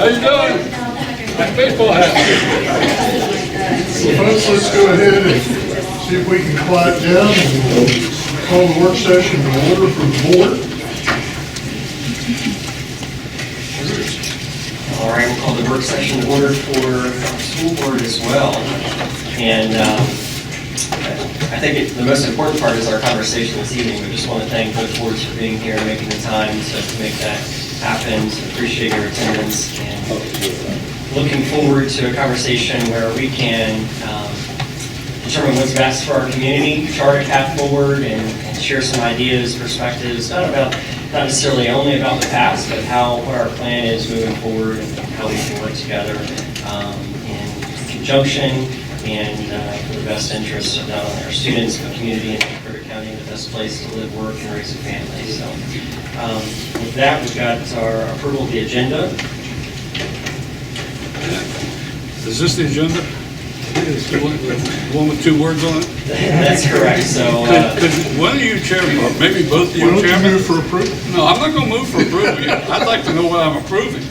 How you doing? My baseball hat. Well, folks, let's go ahead and see if we can quiet down and we'll call the work session to order for the board. All right, we'll call the work session to order for our school board as well. And I think the most important part is our conversation this evening. We just want to thank both boards for being here and making the time to make that happen. So appreciate your attendance and looking forward to a conversation where we can determine what's best for our community, chart a path forward, and share some ideas, perspectives, not necessarily only about the past, but what our plan is moving forward and how we can work together in conjunction and for the best interests of not only our students, but community and Frederick County, the best place to live, work, and raise a family. So with that, we've got our approval of the agenda. Is this the agenda? The one with 2 words on it? That's correct. So Could one of you chairman, or maybe both of you Why don't you chairman? move for approval? No, I'm not going to move for approval yet. I'd like to know what I'm approving.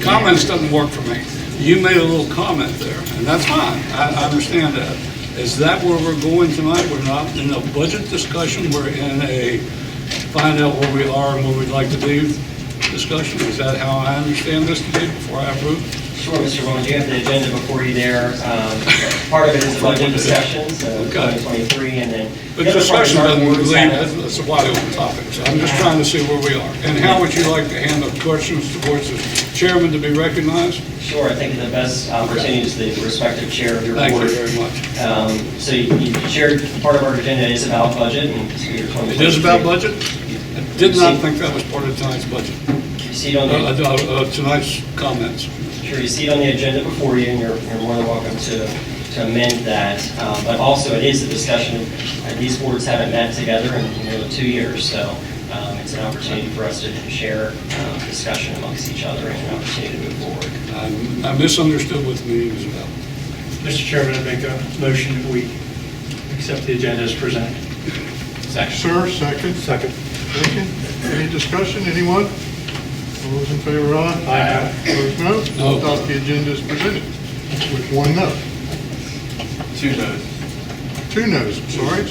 Comments doesn't work for me. You made a little comment there, and that's fine. I understand that. Is that where we're going tonight? We're not in a budget discussion. We're in a find out where we are and where we'd like to be discussion. Is that how I understand this to be before I approve? sure, Mr. Rowan, you have the agenda before you there. Part of it is a budget discussion, so 2023, and then But the other part is discussion our doesn't board's lead, having- that's a wide open topic, so I'm just trying to see where we are. And how would you like to handle questions towards the chairman to be recognized? Sure, I think the best opportunity is the respective chair of your Thank you board. very much. So you shared, part of our agenda is about budget, and so your 2023. It is about budget? I did not think that was part of tonight's budget, You see it on the, tonight's comments. sure, you see it on the agenda before you, and you're more than welcome to amend that. But also, it is a discussion, these boards haven't met together in nearly 2 years, so it's an opportunity for us to share discussion amongst each other and an opportunity to move forward. I misunderstood what the meeting was about. Mr. Chairman, I make a motion that we accept the agenda as presented. Sir, second. Second. Second. Any discussion, anyone? All those in favor, aye? Aye. Opposed, no? No. We'll adopt the agenda as presented with 1 no. 2 no's. 2 no's, I'm sorry.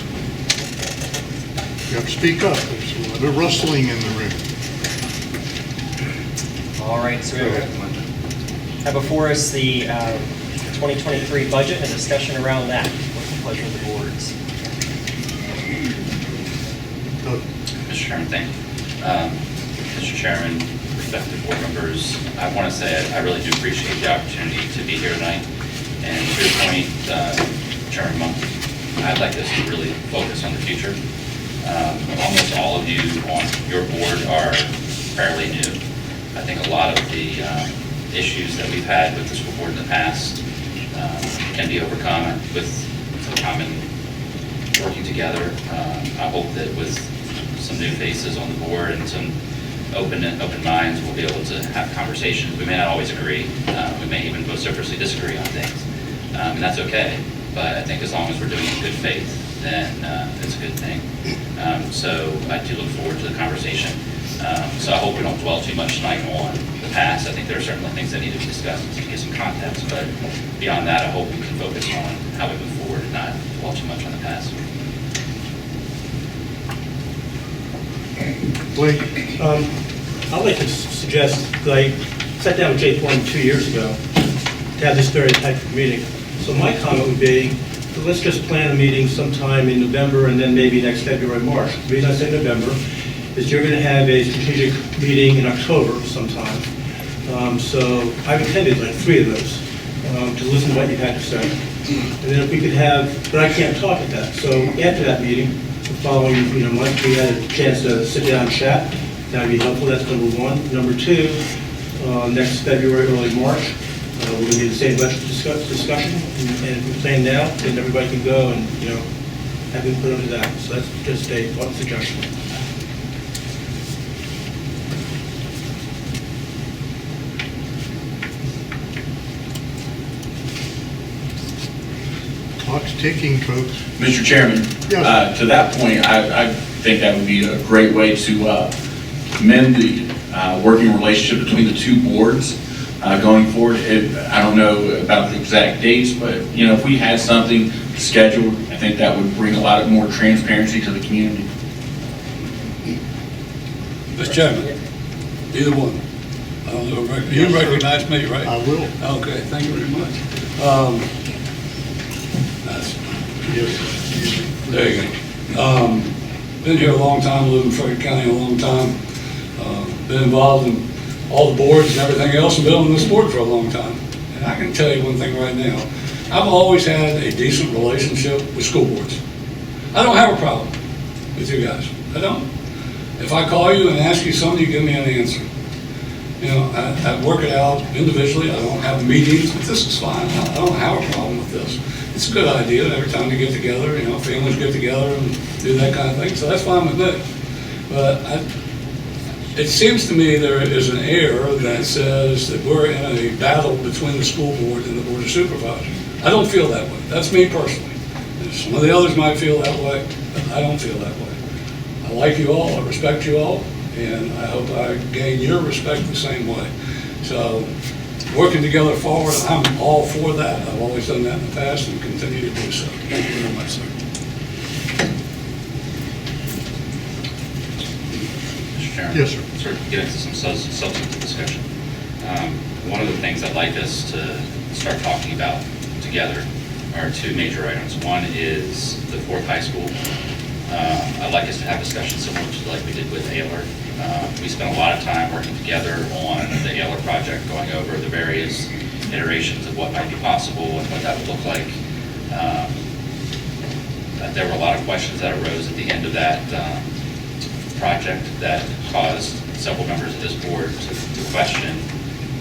You have to speak up. There's a lot of rustling in the room. All right, so we have before us the 2023 budget and a discussion around that. What's the pleasure of the boards? Doug. Mr. Chairman, thank you. Mr. Chairman, respected board members, I want to say I really do appreciate the opportunity to be here tonight. And to your point, Chairman Monk, I'd like us to really focus on the future. Almost all of you on your board are fairly new. I think a lot of the issues that we've had with the school board in the past can be overcome with some common working together. I hope that with some new faces on the board and some open minds, we'll be able to have conversations. We may not always agree. We may even vociferously disagree on things. And that's okay. But I think as long as we're doing it in good faith, then it's a good thing. So I do look forward to the conversation. So I hope we don't dwell too much tonight on the past. I think there are certainly things that need to be discussed to give some context. But beyond that, I hope we can focus on how we move forward and not dwell too much on the past. Blake? I'd like to suggest that I sat down with Jay Plum 2 years ago to have this very type of meeting. So my comment would be, let's just plan a meeting sometime in November and then maybe next February, March. The reason I say November is you're going to have a strategic meeting in October sometime. So I've attended like 3 of those to listen to what you've had to say. And then if we could have, but I can't talk at that. So after that meeting, the following month, we had a chance to sit down and chat. That would be helpful. That's number 1. Number 2, next February, early March, we're going to do the same budget discussion. And if we plan now, then everybody can go and have input into that. So that's just one suggestion. Clock's ticking, folks. Mr. Chairman, Yes. to that point, I think that would be a great way to mend the working relationship between the 2 boards. going forward. I don't know about the exact dates, but, you know, if we had something scheduled, I think that would bring a lot more transparency to the community. Mr. Chairman, either one. I don't know, you recognize me, right? I will. Okay, thank you very much. Yes. There you go. Been here a long time, lived in Frederick County a long time. Been involved in all the boards and everything else, and been on this board for a long time. And I can tell you one thing right now. I've always had a decent relationship with school boards. I don't have a problem with you guys. I don't. If I call you and ask you something, you give me an answer. You know, I work it out individually. I don't have meetings, but this is fine. I don't have a problem with this. It's a good idea every time you get together, you know, families get together and do that kind of thing. So that's fine with me. But it seems to me there is an error that says that we're in a battle between the school board and the board of supervisors. I don't feel that way. That's me personally. Some of the others might feel that way, but I don't feel that way. I like you all, I respect you all, and I hope I gain your respect the same way. So, working together forward, I'm all for that. I've always done that in the past and continue to do so. Thank you very much, sir. Mr. Chairman? Yes, sir. Sort of get into some substantive discussion. One of the things I'd like us to start talking about together are two major items. One is the fourth high school. I'd like us to have discussions similar to like we did with Ayler. We spent a lot of time working together on the Ayler project, going over the various iterations of what might be possible and what that would look like. There were a lot of questions that arose at the end of that project that caused several members of this board to question,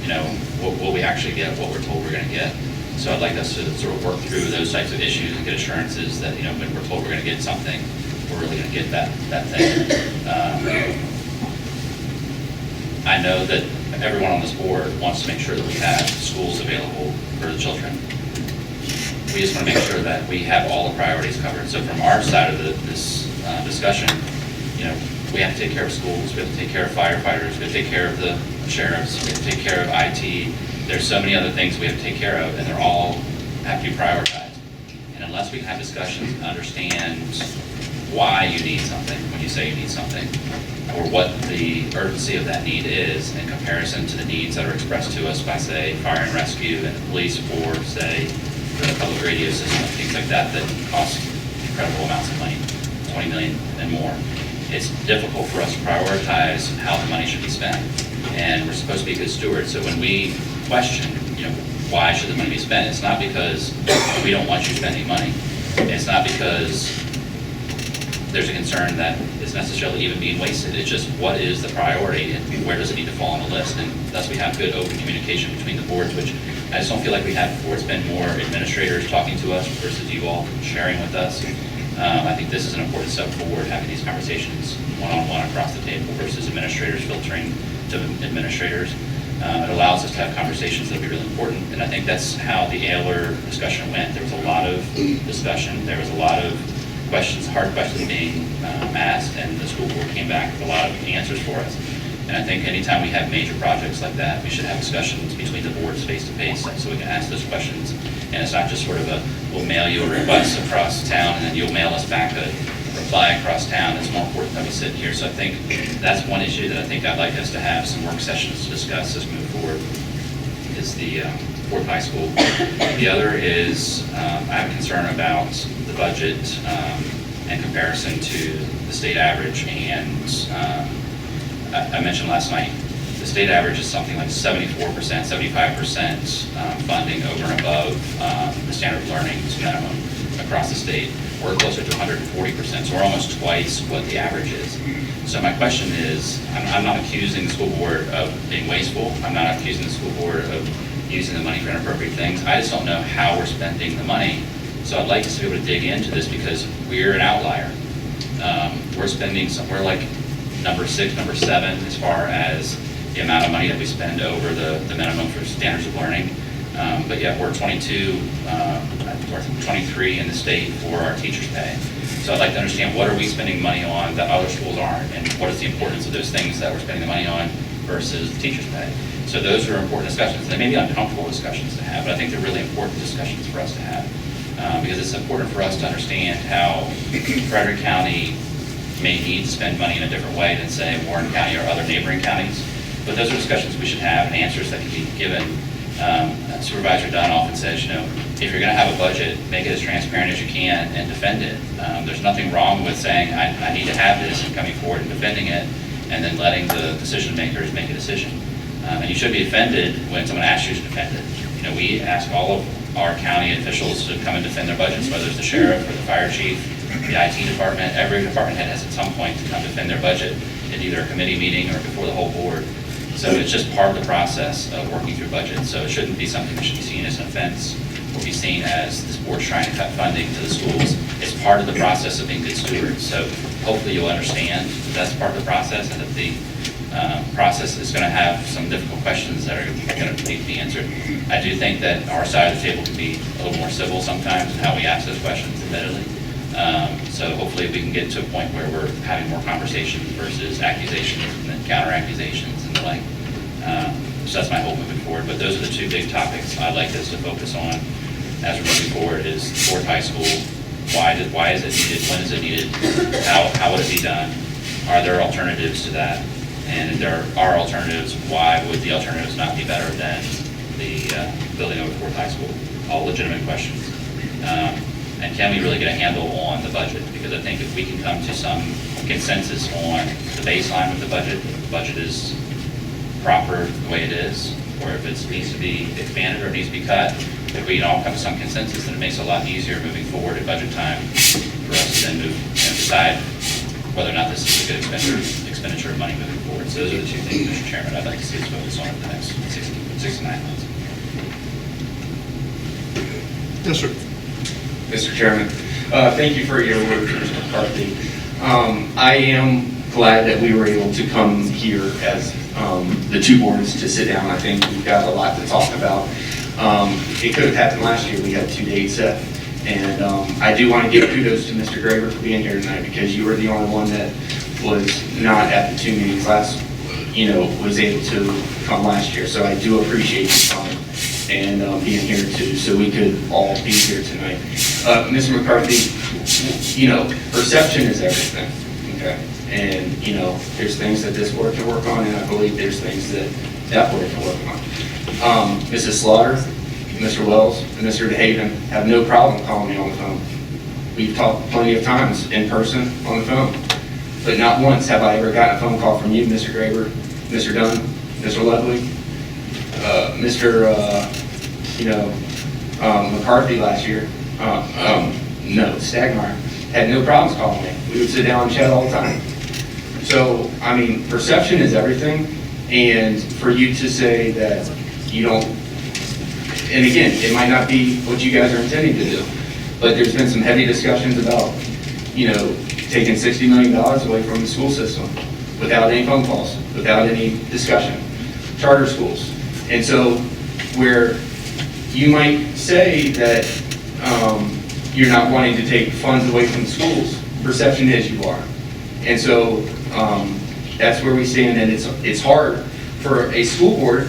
you know, what will we actually get, what we're told we're going to get. So I'd like us to sort of work through those types of issues and get assurances that, you know, when we're told we're going to get something, we're really going to get that thing. I know that everyone on this board wants to make sure that we have schools available for the children. We just want to make sure that we have all the priorities covered. So from our side of this discussion, you know, we have to take care of schools, we have to take care of firefighters, we have to take care of the sheriffs, we have to take care of IT. There's so many other things we have to take care of, and they're all have to be prioritized. And unless we can have discussions and understand why you need something, when you say you need something, or what the urgency of that need is in comparison to the needs that are expressed to us by, say, fire and rescue and the police, or, say, the public radio system, things like that, that cost incredible amounts of money, 20 million and more. It's difficult for us to prioritize how the money should be spent. And we're supposed to be good stewards. So when we question, you know, why should the money be spent, it's not because we don't want you spending money. It's not because there's a concern that it's necessarily even being wasted. It's just what is the priority and where does it need to fall on the list? And thus we have good open communication between the boards, which I just don't feel like we had before. It's been more administrators talking to us versus you all sharing with us. I think this is an important step forward, having these conversations one-on-one across the table versus administrators filtering to administrators. It allows us to have conversations that will be really important, and I think that's how the Ayler discussion went. There was a lot of discussion. There was a lot of questions, hard questions being asked, and the school board came back with a lot of answers for us. And I think anytime we have major projects like that, we should have discussions between the boards face-to-face so we can ask those questions. And it's not just sort of a, we'll mail you a request across town and then you'll mail us back a reply across town. It's more important that we sit here. So I think that's one issue that I think I'd like us to have some work sessions to discuss as we move forward, is the fourth high school. The other is I have a concern about the budget in comparison to the state average. And I mentioned last night, the state average is something like 74%, 75% funding over and above the standard of learning minimum across the state. We're closer to 140%, so we're almost twice what the average is. So my question is, I'm not accusing the school board of being wasteful. I'm not accusing the school board of using the money for inappropriate things. I just don't know how we're spending the money. So I'd like us to be able to dig into this because we're an outlier. We're spending somewhere like number 6, number 7 as far as the amount of money that we spend over the minimum for standards of learning. But yet we're 23 in the state for our teachers' pay. So I'd like to understand, what are we spending money on that other schools aren't, and what is the importance of those things that we're spending the money on versus teachers' pay. So So those are important discussions. They may be uncomfortable discussions to have, but I think they're really important discussions for us to have. Because it's important for us to understand how Frederick County may need to spend money in a different way than, say, Warren County or other neighboring counties. But those are discussions we should have and answers that can be given. Supervisor Dunn often says, if you're going to have a budget, make it as transparent as you can and defend it. There's nothing wrong with saying, I need to have this, and coming forward and defending it, and then letting the decision makers make a decision. And you should be offended when someone asks you to defend it. We ask all of our county officials to come and defend their budgets, whether it's the sheriff or the fire chief, the IT department. Every department head has at some point to come defend their budget at either a committee meeting or before the whole board. So it's just part of the process of working through budgets. So it shouldn't be something that should be seen as an offense or be seen as this board's trying to cut funding to the schools. It's part of the process of being good stewards. So hopefully you'll understand that that's part of the process, and that the process is going to have some difficult questions that are going to need to be answered. I do think that our side of the table can be a little more civil sometimes in how we ask those questions, admittedly. So hopefully we can get to a point where we're having more conversations versus accusations and then counter accusations and the like. So that's my hope moving forward. But those are the two big topics I'd like us to focus on as we're moving forward: is Fourth High School. Why is it needed? When is it needed? How would it be done? Are there alternatives to that? And if there are alternatives, why would the alternatives not be better than the building over Fourth High School? All legitimate questions. And can we really get a handle on the budget? Because I think if we can come to some consensus on the baseline of the budget is proper the way it is, or if it needs to be expanded or needs to be cut, if we can all come to some consensus, then it makes it a lot easier moving forward at budget time for us to then decide whether or not this is a good expenditure of money moving forward. So those are the two things, Mr. Chairman, I'd like to see us focus on in the next 6 to 9 months. Yes, sir. Mr. Chairman, thank you for your work, Mr. McCarthy. I am glad that we were able to come here as the two boards to sit down. I think we've got a lot to talk about. It could have happened last year. We had 2 dates set. And I do want to give kudos to Mr. Graber for being here tonight, because you were the only one that was not at the 2 meetings was able to come last year. So I do appreciate your time and being here too, so we could all be here tonight. Mr. McCarthy, perception is everything, okay? And, there's things that this board can work on, and I believe there's things that board can work on. Mrs. Slaughter, Mr. Wells, and Mr. DeHaven have no problem calling me on the phone. We've talked plenty of times in person on the phone, but not once have I ever gotten a phone call from you, Mr. Graber, Mr. Dunn, Mr. Lovely, Mr. McCarthy last year. No, Stagmeyer had no problems calling me. We would sit down and chat all the time. So, perception is everything, and for you to say that you don't, and again, it might not be what you guys are intending to do, but there's been some heavy discussions about, taking $60 million away from the school system without any phone calls, without any discussion. Charter schools. And so where you might say that you're not wanting to take funds away from the schools, perception is you are. And so that's where we stand, and it's hard for a school board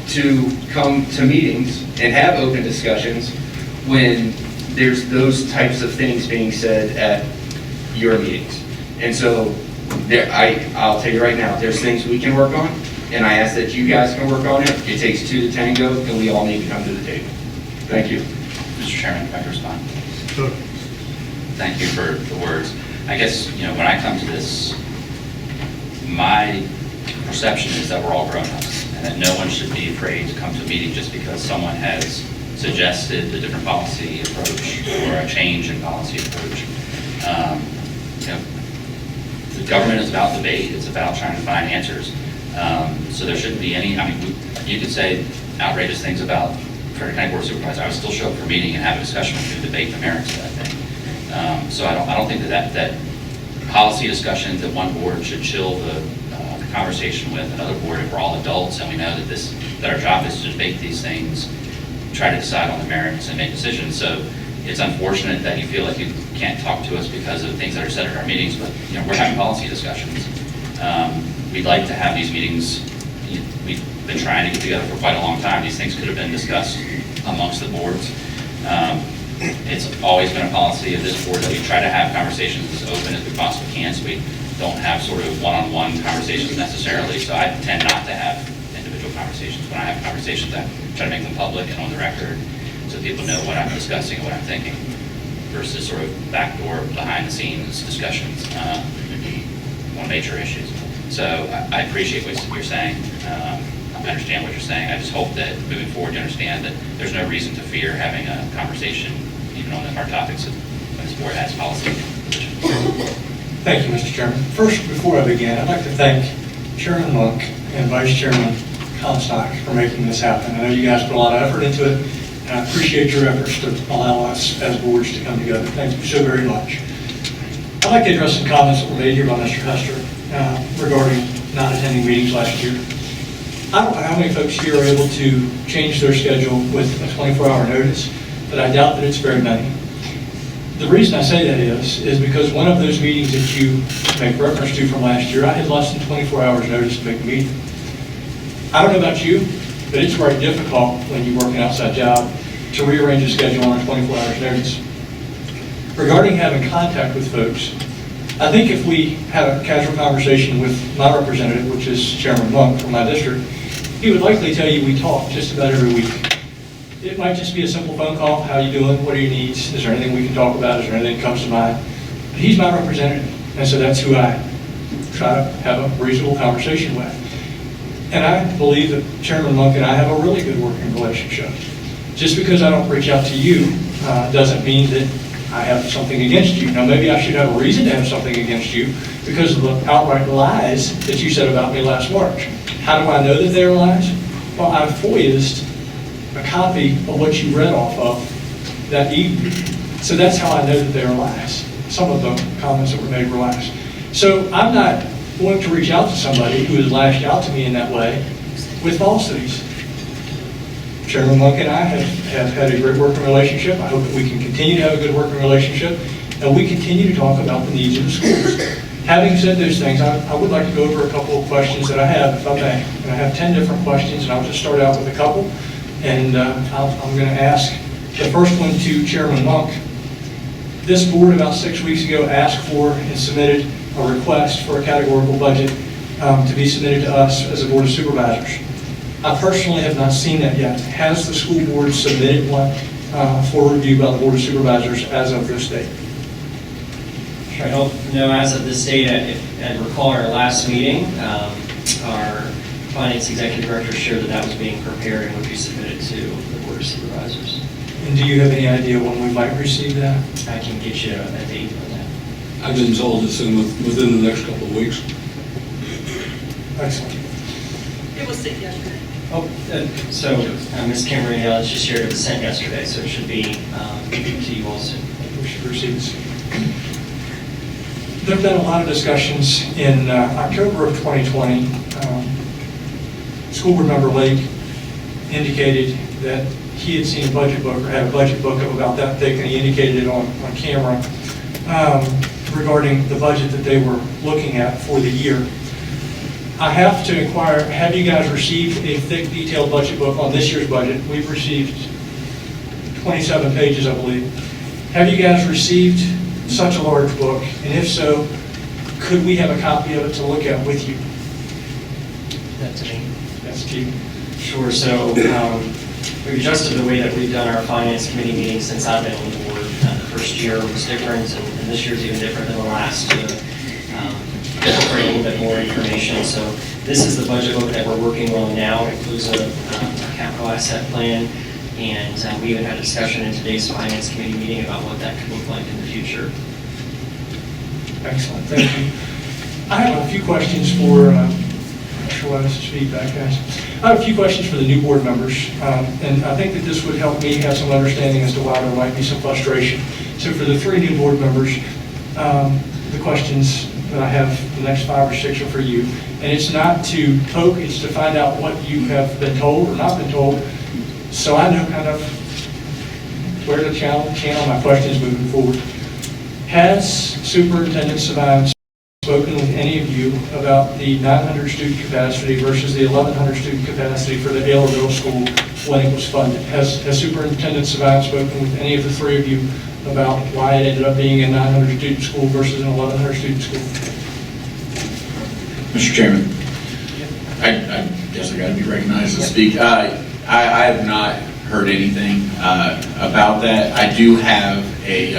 to come to meetings and have open discussions when there's those types of things being said at your meetings. And so I'll tell you right now, there's things we can work on, and I ask that you guys can work on it. It takes 2 to tango, and we all need to come to the table. Thank you. Mr. Chairman, if I can respond. Sure. Thank you for the words. I guess, when I come to this, my perception is that we're all grown-ups, and that no one should be afraid to come to a meeting just because someone has suggested a different policy approach or a change in policy approach. The government is about debate. It's about trying to find answers. So there shouldn't be any, you could say outrageous things about Frederick County Board of Supervisors. I would still show up for a meeting and have a discussion with you, debate the merits of that thing. So I don't think that policy discussions at one board should chill the conversation with another board if we're all adults and we know that our job is to debate these things, try to decide on the merits and make decisions. So it's unfortunate that you feel like you can't talk to us because of things that are said at our meetings, but we're having policy discussions. We'd like to have these meetings we've been trying to get together for quite a long time. These things could have been discussed amongst the boards. It's always been a policy of this board that we try to have conversations as open as we possibly can, so we don't have sort of one-on-one conversations necessarily. So I tend not to have individual conversations. When I have conversations, I try to make them public and on the record so people know what I'm discussing and what I'm thinking, versus sort of backdoor, behind-the-scenes discussions on major issues. So I appreciate what you're saying. I understand what you're saying. I just hope that moving forward you understand that there's no reason to fear having a conversation even on the hard topics when this board has policy. Thank you, Mr. Chairman. First, before I begin, I'd like to thank Chairman Monk and Vice Chairman Comstock for making this happen. I know you guys put a lot of effort into it, and I appreciate your efforts to allow us as boards to come together. Thank you so very much. I'd like to address some comments that were made here by Mr. Hester regarding not attending meetings last year. I don't know how many folks here are able to change their schedule with a 24-hour notice, but I doubt that it's very many. The reason I say that is because one of those meetings that you make reference to from last year, I had less than 24 hours notice to make a meeting. I don't know about you, but it's very difficult when you work an outside job to rearrange a schedule on a 24 hours notice. Regarding having contact with folks, I think if we had a casual conversation with my representative, which is Chairman Monk from my district, he would likely tell you we talk just about every week. It might just be a simple phone call. How you doing? What are your needs? Is there anything we can talk about? Is there anything that comes to mind? But he's my representative, and so that's who I try to have a reasonable conversation with. And I believe that Chairman Monk and I have a really good working relationship. Just because I don't reach out to you doesn't mean that I have something against you. Now, maybe I should have a reason to have something against you because of the outright lies that you said about me last March. How do I know that they're lies? Well, I FOIA'd a copy of what you read off of that evening. So that's how I know that they're lies. Some of the comments that were made were lies. So I'm not going to reach out to somebody who has lashed out to me in that way with falsities. Chairman Monk and I have had a great working relationship. I hope that we can continue to have a good working relationship, and we continue to talk about the needs of the schools. Having said those things, I would like to go over a couple of questions that I have, if I may. And I have 10 different questions, and I'll just start out with a couple. And I'm going to ask the first one to Chairman Monk. This board about 6 weeks ago asked for and submitted a request for a categorical budget to be submitted to us as a Board of Supervisors. I personally have not seen that yet. Has the school board submitted one for review by the Board of Supervisors as of this date? I don't know as of this date. I recall our last meeting, our Finance Executive Director shared that was being prepared and would be submitted to the Board of Supervisors. And do you have any idea when we might receive that? I can get you a date on that. I've been told it's within the next couple of weeks. Excellent. It was sent yesterday. Oh, so Ms. Kimberly just shared it was sent yesterday, so it should be to you all soon. We should receive it soon. There have been a lot of discussions in October of 2020. School Board Member Lake indicated that he had seen a budget book or had a budget book of about that thick, and he indicated it on camera regarding the budget that they were looking at for the year. I have to inquire, have you guys received a thick, detailed budget book on this year's budget? We've received 27 pages, I believe. Have you guys received such a large book? And if so, could we have a copy of it to look at with you? That's me. That's key. Sure. So we've adjusted the way that we've done our Finance Committee meetings since I've been on the board. The first year was different, and this year's even different than the last. For a little bit more information. So this is the budget book that we're working on now. It includes a capital asset plan, and we even had a discussion in today's Finance Committee meeting about what that could look like in the future. Excellent, thank you. I have a few questions for, I'm not sure why this is feedback, guys. I have a few questions for the new board members, and I think that this would help me have some understanding as to why there might be some frustration. So for the 3 new board members, the questions that I have, the next 5 or 6 are for you. And it's not to poke, it's to find out what you have been told or not been told, so I know kind of where to channel my questions moving forward. Has Superintendent Savine spoken with any any of you about the 900 student capacity versus the 1,100 student capacity for the Ayler Middle School when it was funded? Has Superintendent Savant spoken with any of the three of you about why it ended up being a 900 student school versus an 1,100 student school? Mr. Chairman, I guess I got to be recognized to speak. I have not heard anything about that. I do have a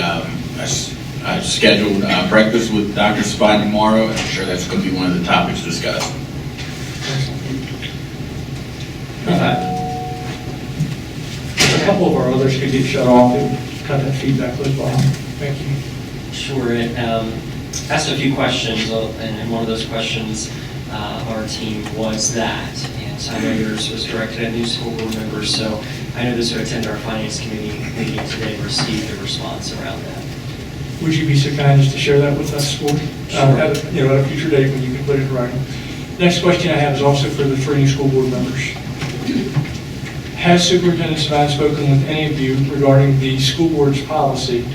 scheduled breakfast with Dr. Spine tomorrow, and I'm sure that's going to be one of the topics discussed. A couple of our others could get shut off and cut that feedback loop off. Thank you. Sure. Asked a few questions, and one of those questions of our team was that. And so I know yours was directed at new school board members, so I know those who attend our finance committee meeting today received a response around that. Would you be so kind as to share that with us, board? Sure. At a future date when you can put it in writing. Next question I have is also for the three new school board members. Has Superintendent Savant spoken with any of you regarding the school board's policy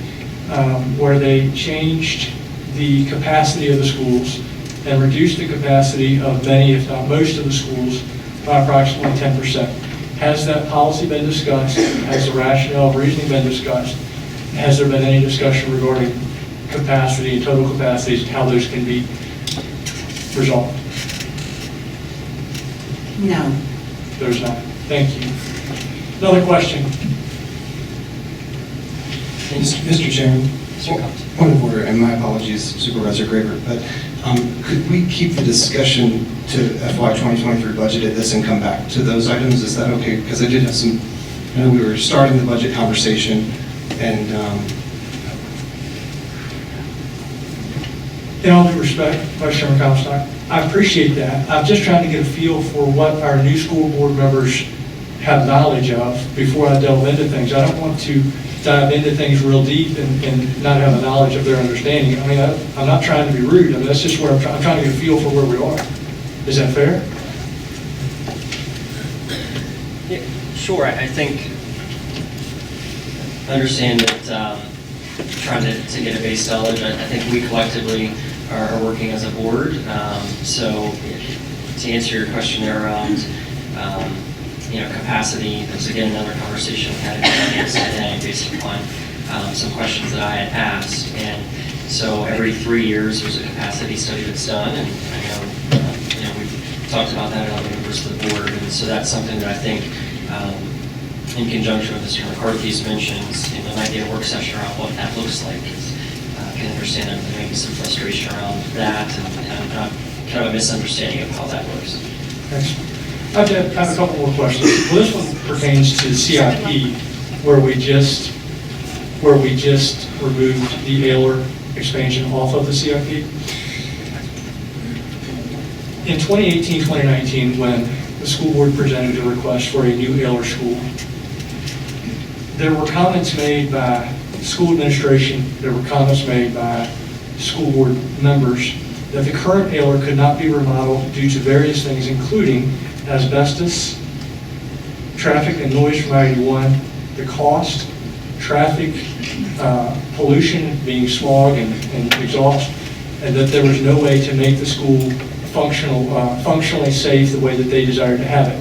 where they changed the capacity of the schools and reduced the capacity of many, if not most of the schools by approximately 10%? Has that policy been discussed? Has the rationale of reasoning been discussed? Has there been any discussion regarding capacity and total capacities and how those can be resolved? No. There's not. Thank you. Another question. Mr. Chairman, Mr. Cox. point of order, and my apologies, Supervisor Graber, but could we keep the discussion to FY 2023 budget at this and come back to those items? Is that okay? Because I did have some, I know we were starting the budget conversation, and In all due respect, Vice Chairman Comstock, I appreciate that. I'm just trying to get a feel for what our new school board members have knowledge of before I delve into things. I don't want to dive into things real deep and not have the knowledge of their understanding. I mean, I'm not trying to be rude. I mean, that's just where I'm trying to get a feel for where we are. Is that fair? Yeah, sure. I think, understand that trying to get a base knowledge, I think we collectively are working as a board. So to answer your question there around, capacity, that's again another conversation we had in finance today based upon some questions that I had asked. And so every 3 years there's a capacity study that's done, and I know we've talked about that in other members of the board, and so that's something that I think in conjunction with Mr. McCarthy's mentions, there might be a work session around what that looks like. I can understand that there may be some frustration around that and kind of a misunderstanding of how that works. Thanks. I have a couple more questions. Well, this one pertains to CIP, where we just removed the Ayler expansion off of the CIP. In 2018-2019, when the school board presented a request for a new Ayler school, there were comments made by school administration, there were comments made by school board members that the current Ayler could not be remodeled due to various things, including asbestos, traffic and noise from I-81, the cost, traffic, pollution being smog and exhaust, and that there was no way to make the school functionally safe the way that they desired to have it.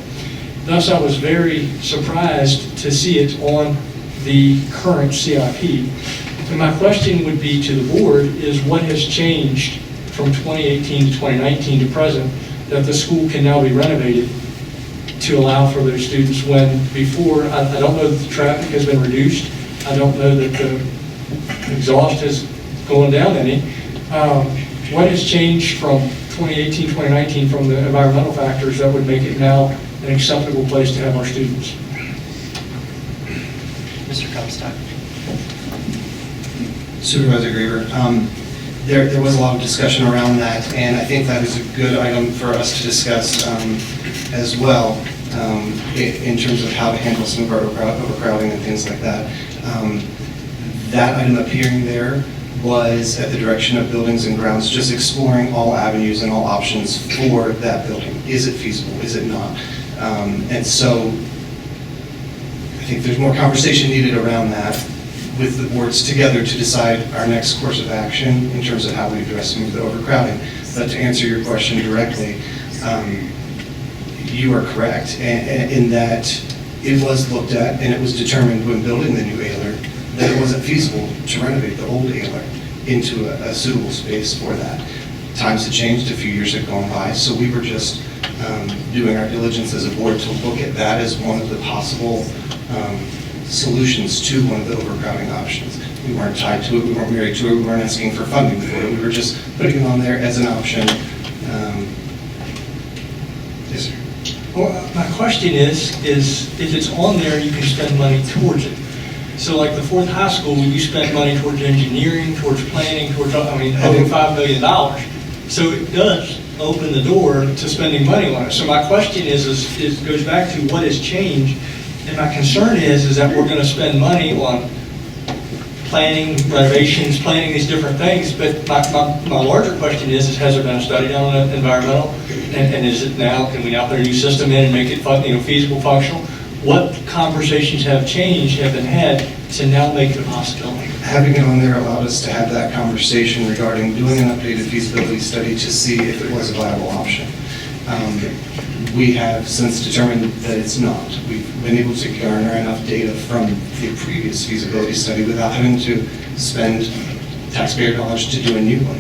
Thus, I was very surprised to see it on the current CIP. And my question would be to the board is what has changed from 2018 to 2019 to present that the school can now be renovated to allow for their students when before, I don't know that the traffic has been reduced. I don't know that the exhaust is going down any. What has changed from 2018, 2019 from the environmental factors that would make it now an acceptable place to have our students? Mr. Comstock. Supervisor Graber, there was a lot of discussion around that, and I think that is a good item for us to discuss as well in terms of how to handle some of our overcrowding and things like that. That item appearing there was at the direction of Buildings and Grounds, just exploring all avenues and all options for that building. Is it feasible? Is it not? And so I think there's more conversation needed around that. with the boards together to decide our next course of action in terms of how we address some of the overcrowding. But to answer your question directly, you are correct in that it was looked at and it was determined when building the new Ailer that it wasn't feasible to renovate the old Ailer into a suitable space for that. Times had changed, a few years had gone by, so we were just doing our diligence as a board to look at that as one of the possible solutions to one of the overcrowding options. We weren't tied to it, we weren't married to it, we weren't asking for funding for it, we were just putting it on there as an option. Yes, sir. Well, my question is if it's on there, you can spend money towards it. So like the fourth high school, you spend money towards engineering, towards planning, towards, over $5 million. So it does open the door to spending money on it. So my question is goes back to what has changed. And my concern is that we're going to spend money on planning, renovations, planning these different things. But my larger question is has there been a study done on environmental? And is it now, can we now put a new system in and make it feasible, functional? What conversations have changed, have been had to now make it a possibility? Having it on there allowed us to have that conversation regarding doing an updated feasibility study to see if it was a viable option. We have since determined that it's not. We've been able to garner enough data from the previous feasibility study without having to spend taxpayer dollars to do a new one.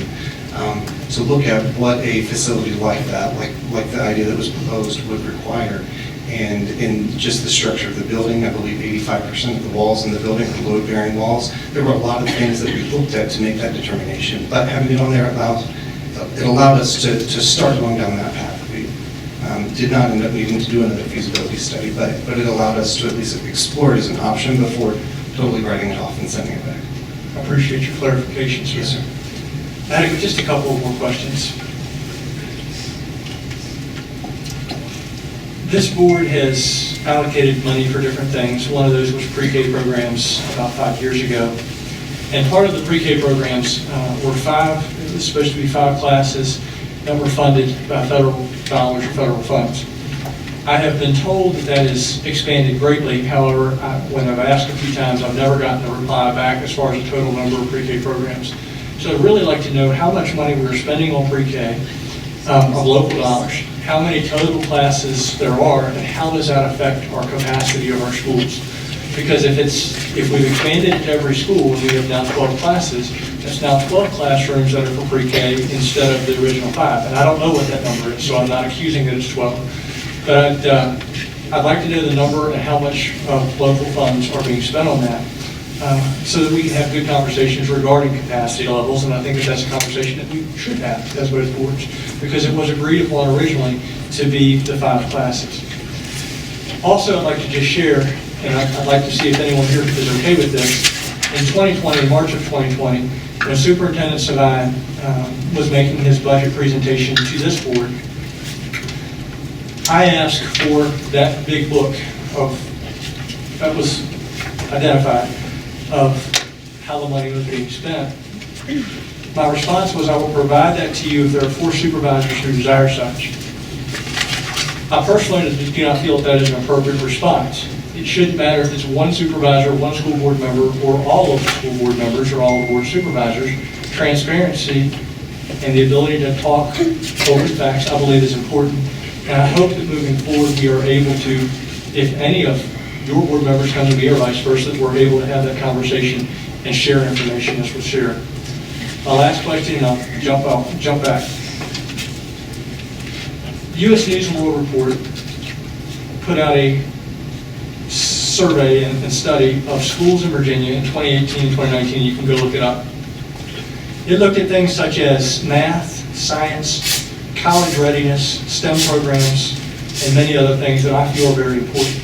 To look at what a facility like that, like the idea that was proposed, would require. And in just the structure of the building, I believe 85% of the walls in the building are load-bearing walls. There were a lot of things that we looked at to make that determination. But having it on there allowed us to start going down that path. We did not end up needing to do another feasibility study, but it allowed us to at least explore it as an option before totally writing it off and sending it back. I appreciate your clarification, sir. Yes, sir. I have just a couple more questions. This board has allocated money for different things. One of those was pre-K programs about 5 years ago. And part of the pre-K programs were it was supposed to be 5 classes that were funded by federal dollars or federal funds. I have been told that is expanded greatly. However, when I've asked a few times, I've never gotten a reply back as far as the total number of pre-K programs. So I'd really like to know how much money we're spending on pre-K of local dollars, how many total classes there are, and how does that affect our capacity of our schools? Because if we've expanded it to every school and we have now 12 classes, that's now 12 classrooms that are for pre-K instead of the original 5. And I don't know what that number is, so I'm not accusing that it's 12. But I'd like to know the number and how much of local funds are being spent on that, so that we can have good conversations regarding capacity levels. And I think that's a conversation that we should have as both boards, because it was agreed upon originally to be the 5 classes. Also, I'd like to just share, and I'd like to see if anyone here is okay with this. In 2020, March of 2020, when Superintendent Savine was making his budget presentation to this board, I asked for that big book that was identified of how the money was being spent. My response was, I will provide that to you if there are 4 supervisors who desire such. I personally do not feel that is an appropriate response. It shouldn't matter if it's 1 supervisor, 1 school board member, or all of the school board members or all the board supervisors. Transparency and the ability to talk over the facts, I believe, is important. And I hope that moving forward, we are able to, if any of your board members come to me or vice versa, that we're able to have that conversation and share information as we share. My last question, and I'll jump back. U.S. News and World Report put out a survey and study of schools in Virginia in 2018 and 2019. You can go look it up. It looked at things such as math, science, college readiness, STEM programs, and many other things that I feel are very important.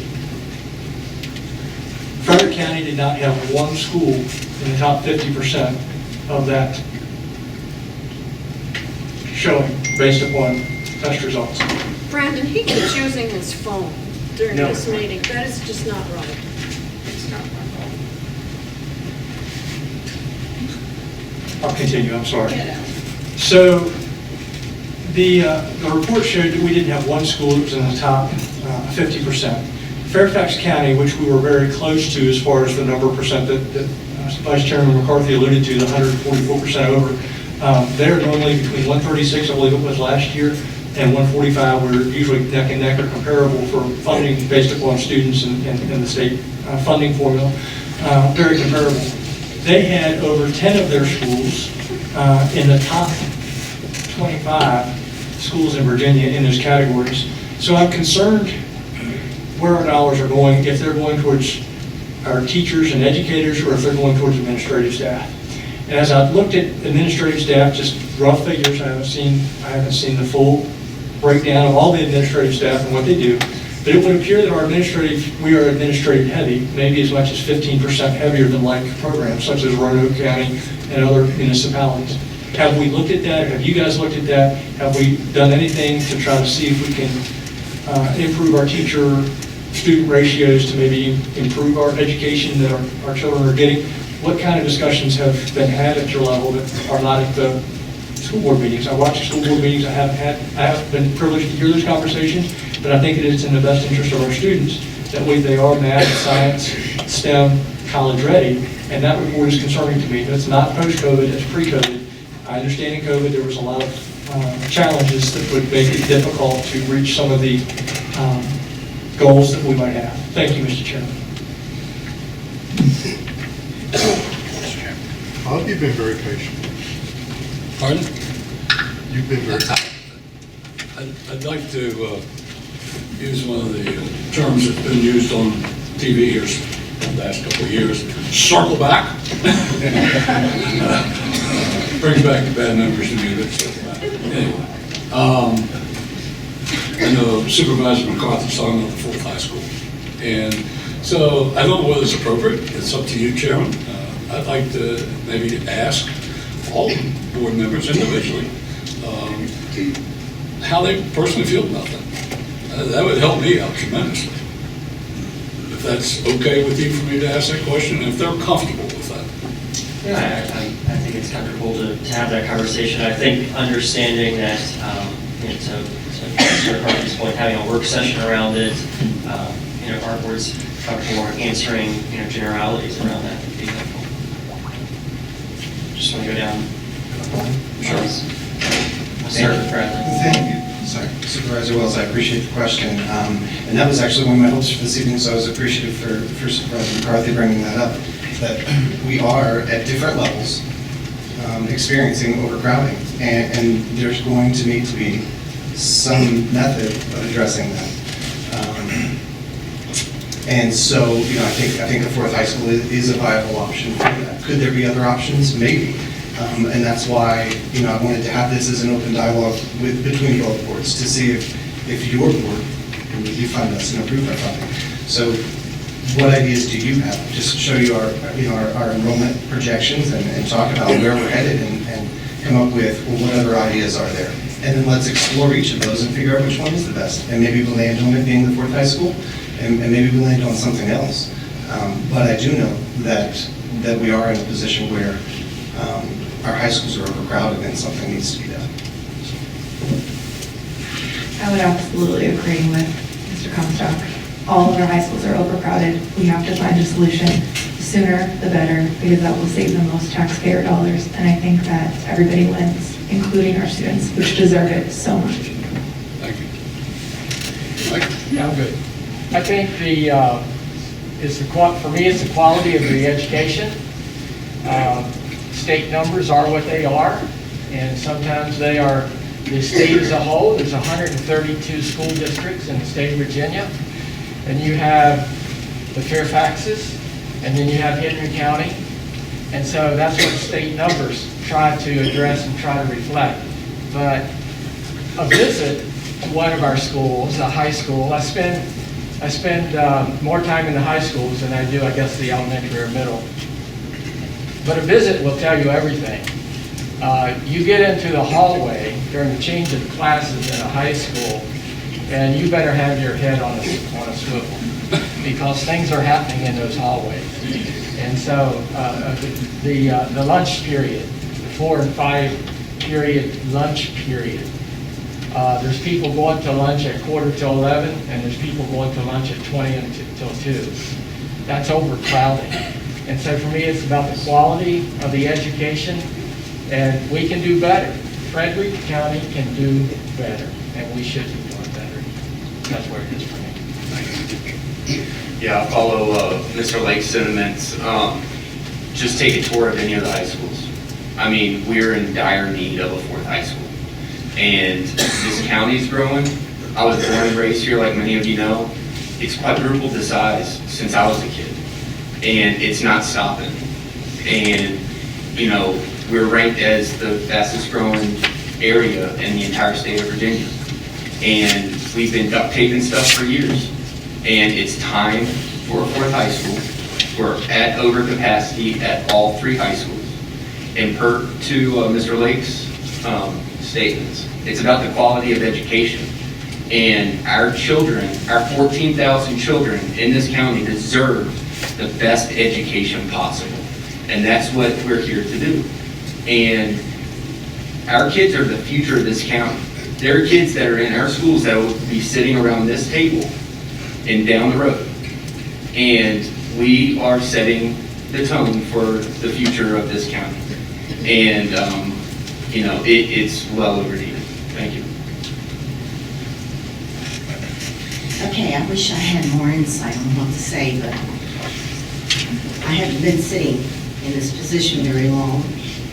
Frederick County did not have 1 school in the top 50% of that showing based upon test results. Brandon, he keeps using his phone during No. this meeting. That is just not right. It's not right. I'll continue, I'm sorry. Get out. So the report showed that we didn't have 1 school that was in the top 50%. Fairfax County, which we were very close to as far as the number of percent that Vice Chairman McCarthy alluded to, the 144% over. They're normally between 136, I believe it was last year, and 145. We're usually neck and neck or comparable for funding based upon students and the state funding formula. Very comparable. They had over 10 of their schools in the top 25 schools in Virginia in those categories. So I'm concerned where our dollars are going, if they're going towards our teachers and educators, or if they're going towards administrative staff. And as I've looked at administrative staff, just rough figures, I haven't seen the full breakdown of all the administrative staff and what they do. But it would appear that we are administrative heavy, maybe as much as 15% heavier than like programs such as Roanoke County and other municipalities. Have we looked at that? Have you guys looked at that? Have we done anything to try to see if we can improve our teacher-student ratios to maybe improve our education that our children are getting? What kind of discussions have been had at your level that are not at the school board meetings? I watch the school board meetings. I have been privileged to hear those conversations, but I think it is in the best interest of our students that they are math, science, STEM, college ready, and that report is concerning to me. It's not post-COVID, it's pre-COVID. I understand in COVID there was a lot of challenges that would make it difficult to reach some of the goals that we might have. Thank you, Mr. Chairman. Bob, you've been very patient. Pardon? You've been very patient. I'd like to use one of the terms that's been used on TV here the last couple of years. Circle back. Brings back the bad memories to me, but circle back. Anyway, I know Supervisor McCarthy's talking about the fourth high school. And so I don't know whether it's appropriate. It's up to you, Chairman. I'd like to maybe ask all board members individually how they personally feel about that. That would help me out tremendously. If that's okay with you for me to ask that question, and if they're comfortable with that. Yeah, I think it's comfortable to have that conversation. I think understanding that, to Mr. McCarthy's point, having a work session around it, our board's comfortable answering, generalities around that would be helpful. Just want to go down. Sure. I'll start with Bradley. Thank you. Sorry, Supervisor Wells, I appreciate the question. And that was actually one of my hopes for this evening, so I was appreciative for Supervisor McCarthy bringing that up, that we are at different levels experiencing overcrowding, and there's going to need to be some method of addressing that. And so, I think a fourth high school is a viable option for that. Could there be other options? Maybe. And that's why, I wanted to have this as an open dialogue between both boards to see if your board can you fund us and approve our funding. So what ideas do you have? Just show you our enrollment projections and talk about where we're headed and come up with, well, what other ideas are there? And then let's explore each of those and figure out which one is the best. And maybe we'll land on it being the fourth high school, and maybe we'll land on something else. But I do know that we are in a position where our high schools are overcrowded and something needs to be done. I would absolutely agree with Mr. Comstock. All of our high schools are overcrowded. We have to find a solution. The sooner, the better, because that will save the most taxpayer dollars. And I think that everybody wins, including our students, which deserve it so much. Thank you. Mike? Yeah, I'm good. I think for me, it's the quality of the education. State numbers are what they are, and sometimes they are the state as a whole. There's 132 school districts in the state of Virginia, and you have the Fairfaxes, and then you have Henry County, and so that's what state numbers try to address and try to reflect. But a visit to one of our schools, a high school, I spend more time in the high schools than I do, I guess, the elementary or middle. But a visit will tell you everything. You get into the hallway during the change of classes in a high school, and you better have your head on a swivel, because things are happening in those hallways. And so the lunch period, the 4 and 5 period lunch period, there's people going to lunch at 11:15, and there's people going to lunch at 20 until 2. That's overcrowding. And so for me, it's about the quality of the education, and we can do better. Frederick County can do better, and we should be doing better. That's where it is for me. Yeah, I'll follow Mr. Lake's sentiments. Just take a tour of any of the high schools. I mean, we're in dire need of a fourth high school. And this county's growing. I was born and raised here, like many of you know. It's quadrupled the size since I was a kid. And it's not stopping. And, you know, we're ranked as the fastest growing area in the entire state of Virginia. And we've been duct taping stuff for years. And it's time for a fourth high school. We're at overcapacity at all 3 high schools. And per to Mr. Lake's statements, it's about the quality of education. And our children, our 14,000 children in this county deserve the best education possible. And that's what we're here to do. And our kids are the future of this county. There are kids that are in our schools that will be sitting around this table and down the road. And we are setting the tone for the future of this county. And, you know, it's well overdue. Thank you. Okay, I wish I had more insight on what to say, but I haven't been sitting in this position very long,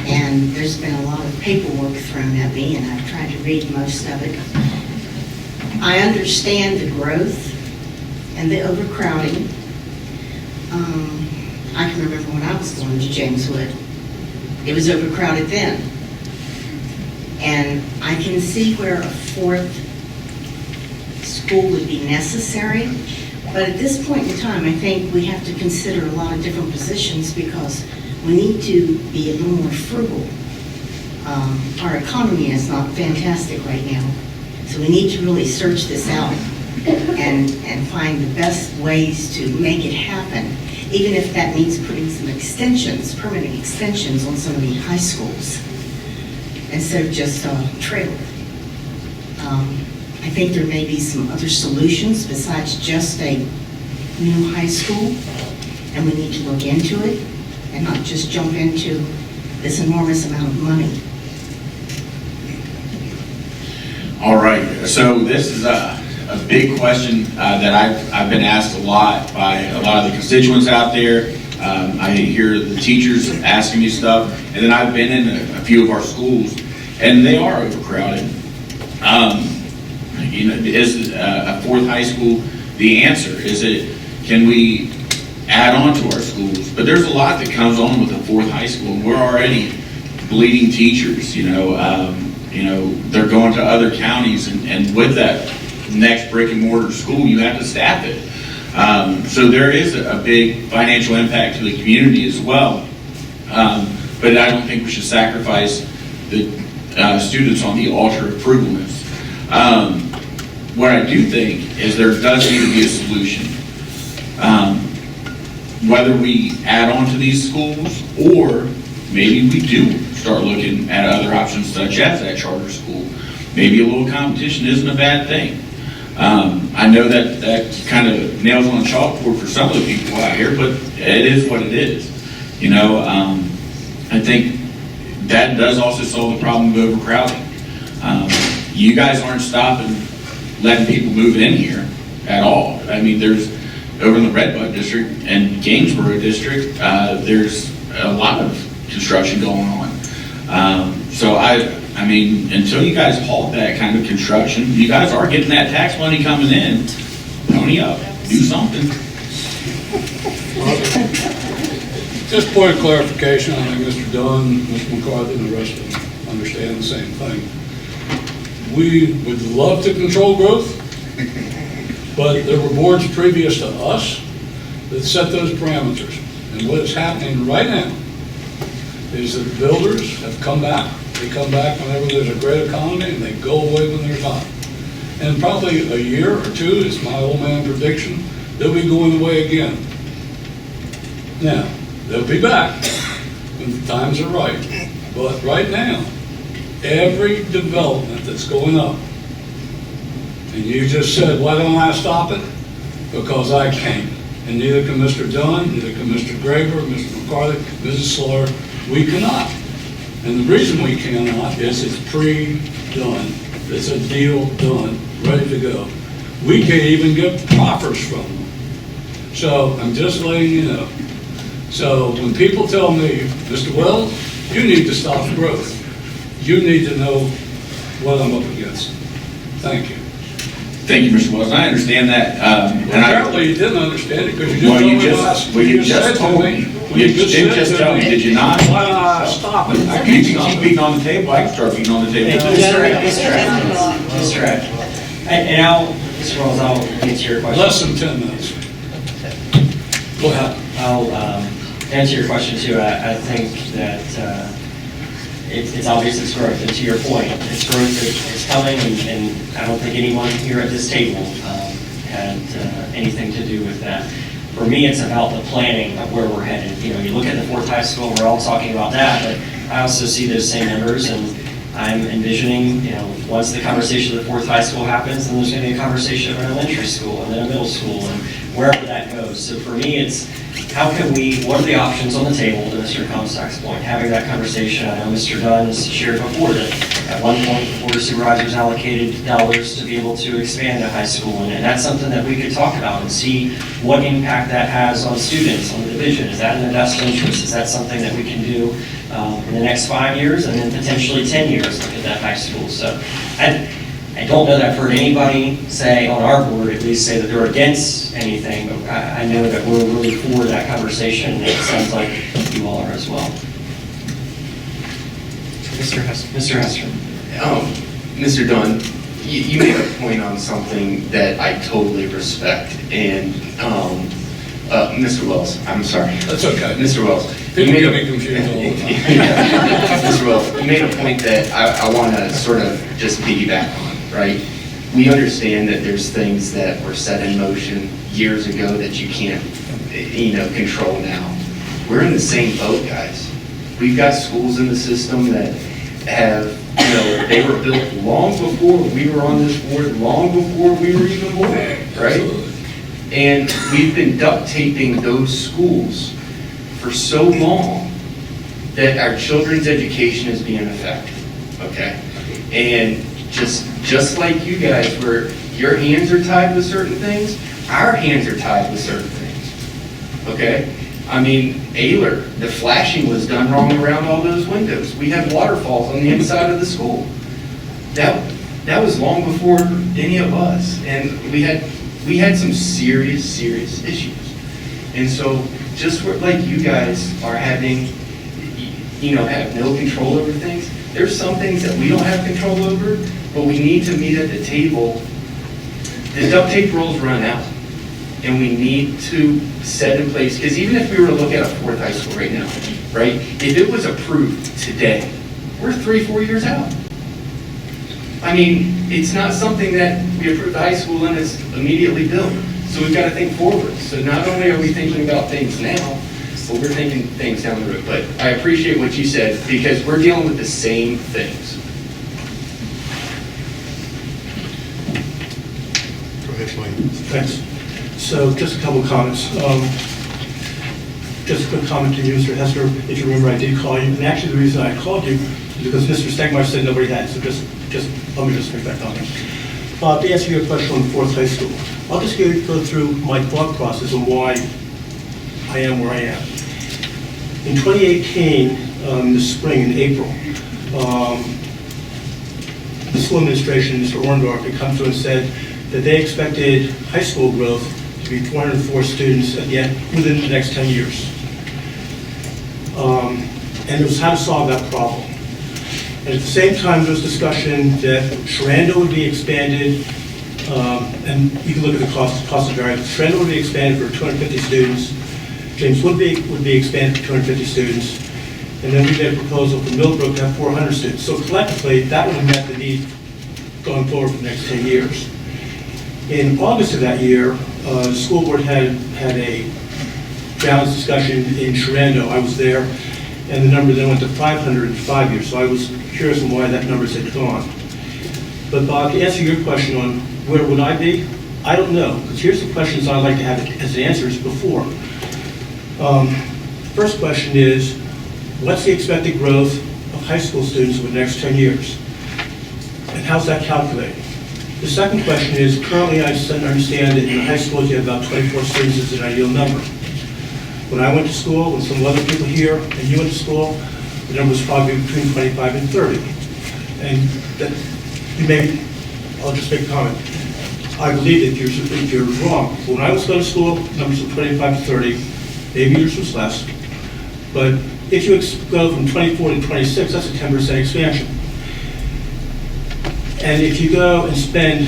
and there's been a lot of paperwork thrown at me, and I've tried to read most of it. I understand the growth and the overcrowding. I can remember when I was going to Jameswood, it was overcrowded then. And I can see where a fourth school would be necessary, but at this point in time, I think we have to consider a lot of different positions because we need to be a little more frugal. Our economy is not fantastic right now, so we need to really search this out and find the best ways to make it happen, even if that means putting some extensions, permanent extensions on some of the high schools instead of just a trailer. I think there may be some other solutions besides just a new high school, and we need to look into it and not just jump into this enormous amount of money. All right, so this is a big question that I've been asked a lot by a lot of the constituents out there. I hear the teachers asking me stuff, and then I've been in a few of our schools, and they are overcrowded. You know, is a fourth high school the answer? Is it, can we add on to our schools? But there's a lot that comes on with a fourth high school. We're already bleeding teachers, you know, they're going to other counties, and with that next brick and mortar school, you have to staff it. So there is a big financial impact to the community as well. But I don't think we should sacrifice the students on the altar of frugalness. What I do think is there does need to be a solution. Whether we add on to these schools or maybe we do start looking at other options such as that charter school. Maybe a little competition isn't a bad thing. I know that kind of nails on a chalkboard for some of the people out here, but it is what it is. You know, I think that does also solve the problem of overcrowding. You guys aren't stopping letting people move in here at all. I mean, there's, over in the Redbud District and Gainsborough District, there's a lot of construction going on. So I mean, until you guys halt that kind of construction, you guys are getting that tax money coming in. Pony up, do something. Just point of clarification, I think Mr. Dunn, Mr. McCarthy, and the rest of them understand the same thing. We would love to control growth, but there were boards previous to us that set those parameters. And what is happening right now is that builders have come back. They come back whenever there's a great economy, and they go away when there's not. And probably a year or two, is my old man prediction, they'll be going away again. Now, they'll be back when the times are right. But right now, every development that's going up, and you just said, why don't I stop it? Because I can't. And neither can Mr. Dunn, neither can Mr. Graber, Mr. McCarthy, Mrs. Slaughter. We cannot. And the reason we cannot is it's pre-done. It's a deal done, ready to go. We can't even get proffers from them. So I'm just letting you know. So when people tell me, Mr. Wells, you need to stop growth, you need to know what I'm up against. Thank you. Thank you, Mr. Wells. I understand that. Apparently you didn't understand it because you Well, didn't you know just, what well, you said just to told me. me. You did just tell me, did you not? Why don't I stop it? I You can't can stop keep it. beating on the table, I can start beating on the table. Mr. Adjournmen. And I'll, Mr. Wells, I'll answer your question. Less than 10 minutes. Go ahead. I'll answer your question too. I think that it's obvious it's growth, and to your point, it's growth that's coming, and I don't think anyone here at this table had anything to do with that. For me, it's about the planning of where we're headed. You know, you look at the fourth high school, we're all talking about that, but I also see those same numbers, and I'm envisioning, you know, once the conversation of the fourth high school happens, then there's going to be a conversation of an elementary school, and then a middle school, and wherever that goes. So for me, it's how can we, what are the options on the table, to Mr. Comstock's point, having that conversation. I know Mr. Dunn has shared before that at one point the Board of Supervisors allocated dollars to be able to expand a high school, and that's something that we could talk about and see what impact that has on students, on the division. Is that in the best interest? Is that something that we can do in the next 5 years, and then potentially 10 years, look at that high school? So I don't know that I've heard anybody say on our board, at least say that they're against anything, but I know that we're really for that conversation, and it sounds like you all are as well. Mr. Hester. Mr. Dunn, you made a point on something that I totally respect, and Mr. Wells, I'm sorry. That's okay. Mr. Wells. People get me confused all the time. Mr. Wells, you made a point that I want to sort of just piggyback on, right? We understand that there's things that were set in motion years ago that you can't, control now. We're in the same boat, guys. We've got schools in the system that have, they were built long before we were on this board, long before we were even born, right? Absolutely. And we've been duct taping those schools for so long that our children's education is being affected, okay? And just like you guys, where your hands are tied with certain things, our hands are tied with certain things, okay? I mean, Ayler, the flashing was done wrong around all those windows. We had waterfalls on the inside of the school. That was long before any of us, and we had some serious issues. And so just like you guys are having, have no control over things, there's some things that we don't have control over, but we need to meet at the table. The duct tape rules run out, and we need to set in place, because even if we were to look at a fourth high school right now, right, if it was approved today, we're 3-4 years out. I mean, it's not something that we approve the high school and it's immediately built. So we've got to think forward. So not only are we thinking about things now, but we're thinking things down the road. But I appreciate what you said, because we're dealing with the same things. Go ahead, Wayne. Thanks. So just a couple of comments. Just a quick comment to you, Mr. Hester. If you remember, I did call you. And actually, the reason I called you is because Mr. Stegmeyer said nobody had. So just let me just make that comment. To answer your question on fourth high school, I'll just go through my thought process on why I am where I am. In 2018, in the spring, in April, the school administration, Mr. Orndorff, had come through and said that they expected high school growth to be 404 students within the next 10 years. And it was how to solve that problem. And at the same time, there was discussion that Sharando would be expanded, and you can look at the cost of variables. Sharando would be expanded for 250 students. James would be expanded for 250 students. And then we made a proposal for Millbrook to have 400 students. So collectively, that would have met the need going forward for the next 10 years. In August of that year, the school board had a balanced discussion in Sharando. I was there, and the number then went to 500 in 5 years. So I was curious on why that number had gone. But Bob, to answer your question on where would I be, I don't know, because here's the questions I'd like to have as answers before. First question is, what's the expected growth of high school students over the next 10 years? And how's that calculated? The second question is, currently I understand that in high schools you have about 24 students as an ideal number. When I went to school, when some other people here, and you went to school, the number was probably between 25 and 30. And that, you may, I'll just make a comment. I believe if you're wrong. When I was going to school, numbers were 25 to 30, maybe yours was less. But if you go from 24 to 26, that's a 10% expansion. And if you go and spend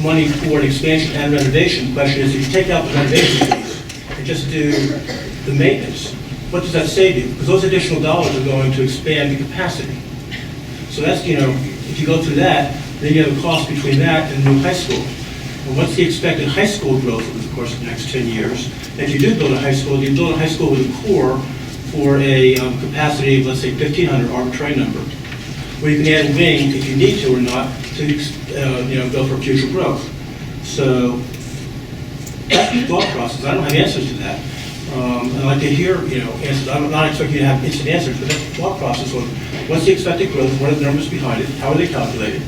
money for an expansion and renovation, the question is, if you take out the renovation fees and just do the maintenance, what does that save you? Because those additional dollars are going to expand the capacity. So that's, if you go through that, then you have a cost between that and the new high school. And what's the expected high school growth over the course of the next 10 years? And if you do build a high school, you build a high school with a core for a capacity of, let's say, 1,500, arbitrary number, where you can add a wing if you need to or not to go for future growth. So that's the thought process. I don't have answers to that. I'd like to hear answers. I'm not expecting you to have instant answers, but that's the thought process on what's the expected growth, what are the numbers behind it, how are they calculated,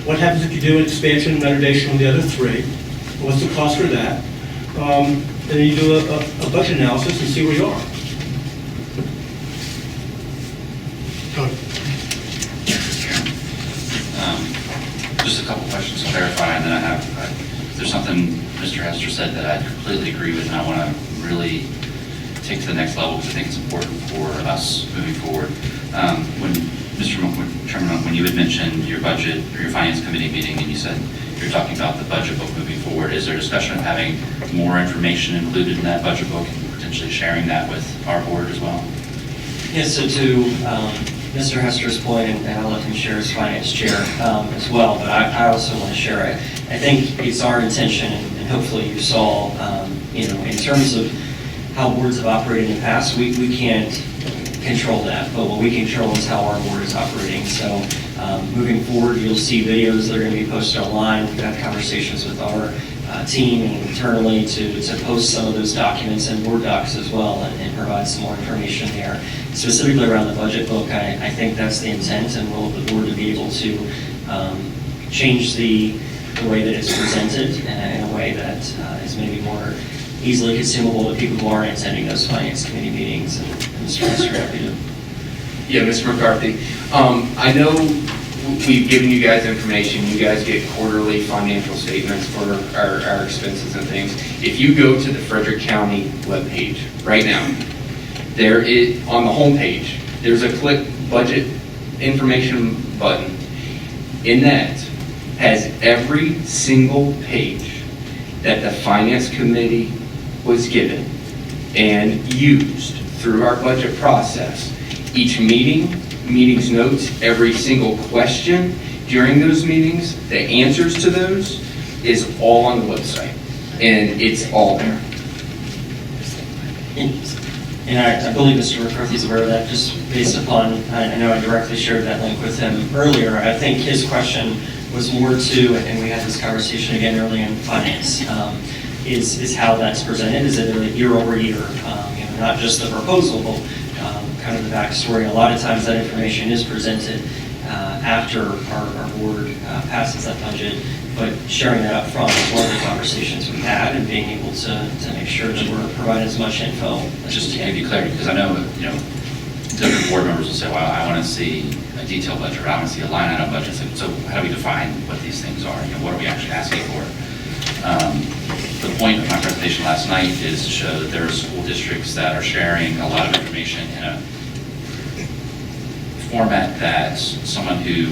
what happens if you do an expansion and renovation on the other three, what's the cost for that, and then you do a budget analysis and see where you are. Just a couple questions to clarify, and then there's something Mr. Hester said that I completely agree with, and I want to really take to the next level because I think it's important for us moving forward. When Chairman Monk, when you had mentioned your budget or your finance committee meeting, and you said you're talking about the budget book moving forward, is there a discussion of having more information included in that budget book and potentially sharing that with our board as well? Yes, so to Mr. Hester's point, and I'll let him share as finance chair as well, but I also want to share it. I think it's our intention, and hopefully you saw, in terms of how boards have operated in the past, we can't control that, but what we control is how our board is operating. So moving forward, you'll see videos that are going to be posted online. We've had conversations with our team and internally to post some of those documents and Word docs as well and provide some more information there. Specifically around the budget book, I think that's the intent, and we'll the board to be able to change the way that it's presented in a way that is maybe more easily consumable to people who aren't attending those finance committee meetings. And Mr. Hester, happy to. Yeah, Mr. McCarthy. I know we've given you guys information. You guys get quarterly financial statements for our expenses and things. If you go to the Frederick County webpage right now, there is, on the home page, there's a click budget information button. In that has every single page that the finance committee was given and used through our budget process. Each meeting's notes, every single question during those meetings, the answers to those is all on the website, and it's all there. And I believe Mr. McCarthy's aware of that, just based upon, I know I directly shared that link with him earlier. I think his question was more to, and we had this conversation again early in finance, is how that's presented. Is it a year over year? Not just the proposal, but kind of the backstory. A lot of times that information is presented after our board passes that budget, but sharing that up front is one of the conversations we've had, and being able to make sure that we're providing as much info. Just to give you clarity, because I know, different board members will say, well, I want to see a detailed budget, or I want to see a line item budget. So how do we define what these things are? What are we actually asking for? The point of my presentation last night is to show that there are school districts that are sharing a lot of information in a format that someone who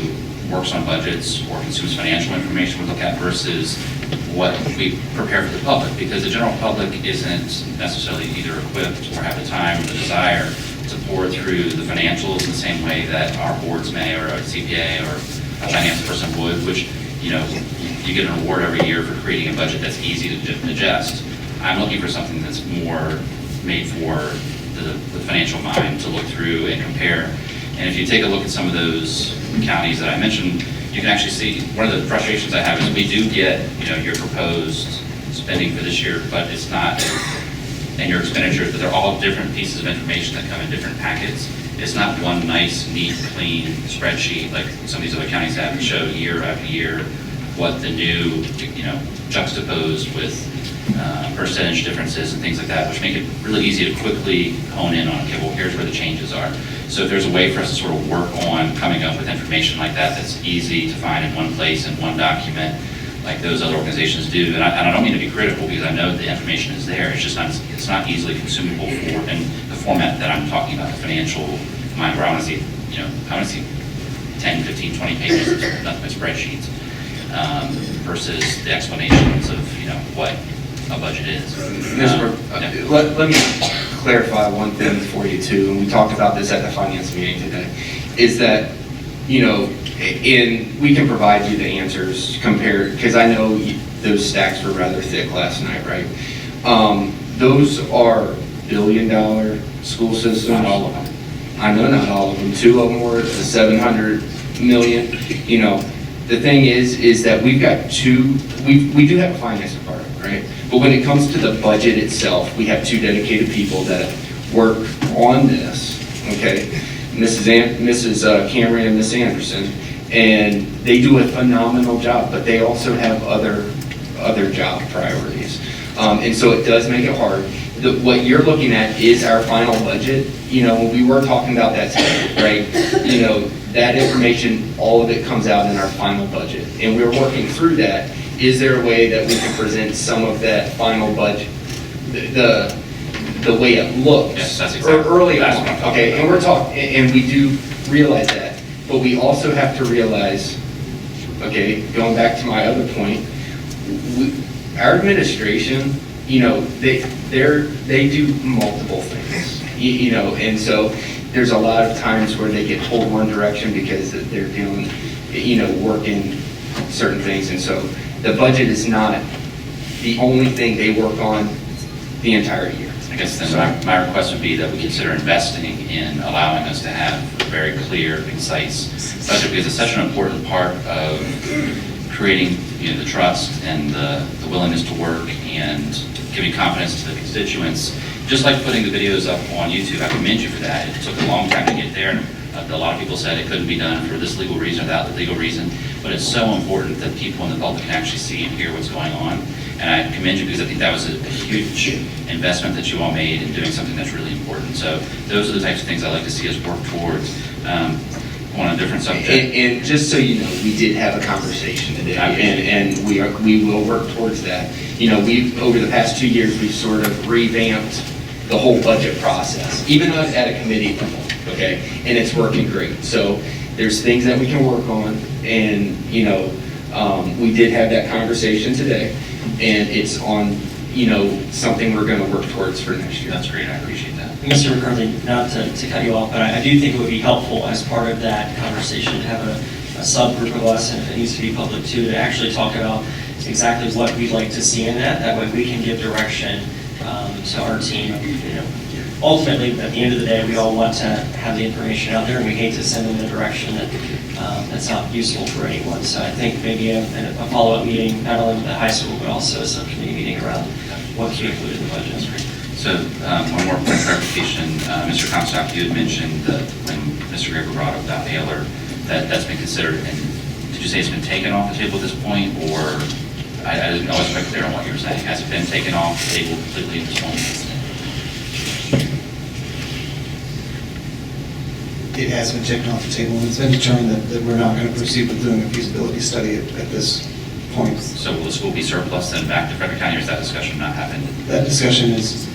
works on budgets or consumes financial information would look at versus what we prepare for the public, because the general public isn't necessarily either equipped or have the time or the desire to pour through the financials in the same way that our boards may, or a CPA or a finance person would, which, you get an award every year for creating a budget that's easy to digest. I'm looking for something that's more made for the financial mind to look through and compare. And if you take a look at some of those counties that I mentioned, you can actually see, one of the frustrations I have is we do get, your proposed spending for this year, but it's not, and your expenditures, but they're all different pieces of information that come in different packets. It's not one nice, neat, clean spreadsheet like some of these other counties have that show year after year what the new, juxtaposed with percentage differences and things like that, which make it really easy to quickly hone in on, okay, well, here's where the changes are. So if there's a way for us to sort of work on coming up with information like that that's easy to find in one place, in one document, like those other organizations do, and I don't mean to be critical because I know the information is there, it's just not, it's not easily consumable for, in the format that I'm talking about, the financial mind, where I want to see, I want to see 10, 15, 20 pages of nothing but spreadsheets, versus the explanations of, what a budget is. Let me clarify one thing for you too, and we talked about this at the finance meeting today, is that, and we can provide you the answers compared, because I know those stacks were rather thick last night, right? Those are billion-dollar school systems. Not all of them. I know not all of them. 2 of them were 700 million. The thing is that we've got we do have a finance department, right? But when it comes to the budget itself, we have 2 dedicated people that work on this, okay? Mrs. Cameron and Miss Anderson, and they do a phenomenal job, but they also have other job priorities. And so it does make it hard. What you're looking at is our final budget. When we were talking about that today, right? That information, all of it comes out in our final budget. And we're working through that. Is there a way that we can present some of that final budget, the way it looks? Yes, that's exactly early that's on, what I'm talking okay? about. And we're talking, and we do realize that. But we also have to realize, okay, going back to my other point, our administration, they do multiple things, and so there's a lot of times where they get pulled one direction because they're doing, working certain things, and so the budget is not the only thing they work on the entire year. I guess then my request would be that we consider investing in allowing us to have a very clear, concise budget, because it's such an important part of creating, the trust and the willingness to work and giving confidence to the constituents. Just like putting the videos up on YouTube, I commend you for that. It took a long time to get there, and a lot of people said it couldn't be done for this legal reason or that legal reason, but it's so important that people in the public can actually see and hear what's going on. And I commend you because I think that was a huge investment that you all made in doing something that's really important. So those are the types of things I'd like to see us work towards. On a different subject. And just so you know, we did have a conversation today, and we will work towards that. We've, over the past 2 years, we've sort of revamped the whole budget process, even at a committee level, okay? And it's working great. So there's things that we can work on, and, we did have that conversation today, and it's on, something we're gonna work towards for next year. That's great, I appreciate that. Mr. McCarthy, not to cut you off, but I do think it would be helpful as part of that conversation to have a subgroup of us, and if it needs to be public too, to actually talk about exactly what we'd like to see in that. That way we can give direction to our team. Ultimately, at the end of the day, we all want to have the information out there, and we hate to send them in a direction that's not useful for anyone. So I think maybe a follow-up meeting, not only with the high school, but also a subcommittee meeting around what can be included in the budget. So one more point of clarification, Mr. Comstock, you had mentioned that when Mr. Greger brought up that Baylor, that's been considered, and did you say it's been taken off the table at this point, or I wasn't quite clear on what you were saying. Has it been taken off the table completely at this point? It has been taken off the table, and it's been determined that we're not going to proceed with doing a feasibility study at this point. So will the school be surplus then back to Frederick County, or has that discussion not happened? That discussion is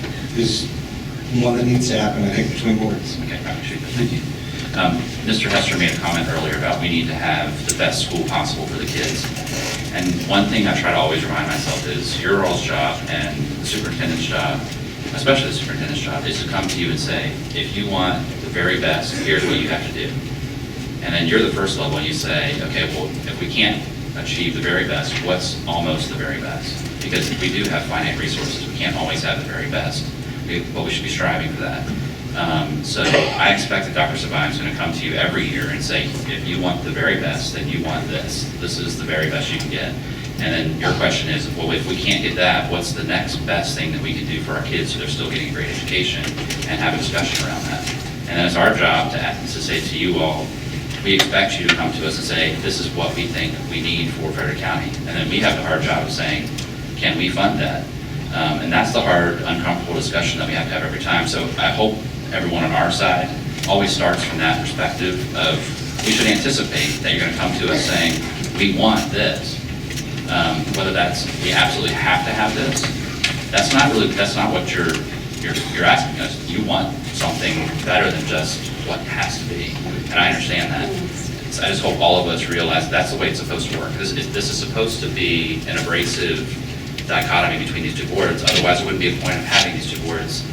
one that needs to happen, I think, between boards. Okay, I appreciate that. Thank you. Mr. Hester made a comment earlier about we need to have the best school possible for the kids. And one thing I try to always remind myself is your all's job and the superintendent's job, especially the superintendent's job, is to come to you and say, if you want the very best, here's what you have to do. And then you're the first level and you say, okay, well, if we can't achieve the very best, what's almost the very best? Because we do have finite resources. We can't always have the very best, but we should be striving for that. So I expect that Dr. Savine's going to come to you every year and say, if you want the very best, then you want this. This is the very best you can get. And then your question is, well, if we can't get that, what's the next best thing that we can do for our kids so they're still getting a great education, and have a discussion around that. And then it's our job to say to you all, we expect you to come to us and say, this is what we think we need for Frederick County. And then we have the hard job of saying, can we fund that? And that's the hard, uncomfortable discussion that we have to have every time. So I hope everyone on our side always starts from that perspective of, we should anticipate that you're going to come to us saying, we want this. Whether that's, we absolutely have to have this, that's not what you're asking us. You want something better than just what has to be. And I understand that. I just hope all of us realize that's the way it's supposed to work. This is supposed to be an abrasive dichotomy between these two boards. Otherwise, there wouldn't be a point of having these two boards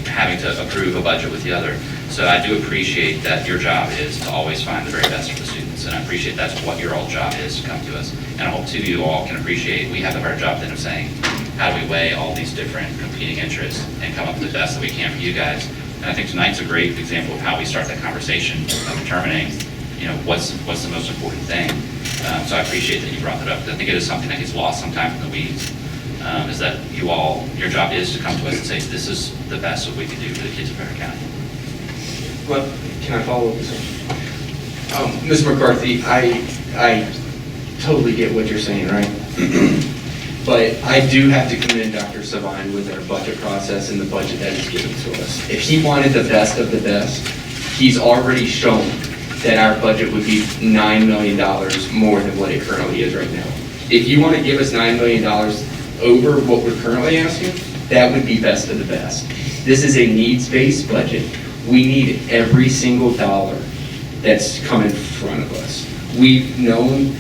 having to approve a budget with the other. So I do appreciate that your job is to always find the very best for the students, and I appreciate that's what your all job is, to come to us. And I hope too you all can appreciate we have the hard job then of saying, how do we weigh all these different competing interests and come up with the best that we can for you guys? And I think tonight's a great example of how we start that conversation of determining, what's the most important thing. So I appreciate that you brought that up. I think it is something that gets lost sometimes in the weeds. Is that your job is to come to us and say, this is the best that we can do for the kids of Frederick County. Well, can I follow up with something? Ms. McCarthy, I totally get what you're saying, right? But I do have to commend Dr. Savine with our budget process and the budget that he's given to us. If he wanted the best of the best, he's already shown that our budget would be $9 million more than what it currently is right now. If you want to give us $9 million over what we're currently asking, that would be best of the best. This is a needs-based budget. We need every single dollar that's come in front of us. We've known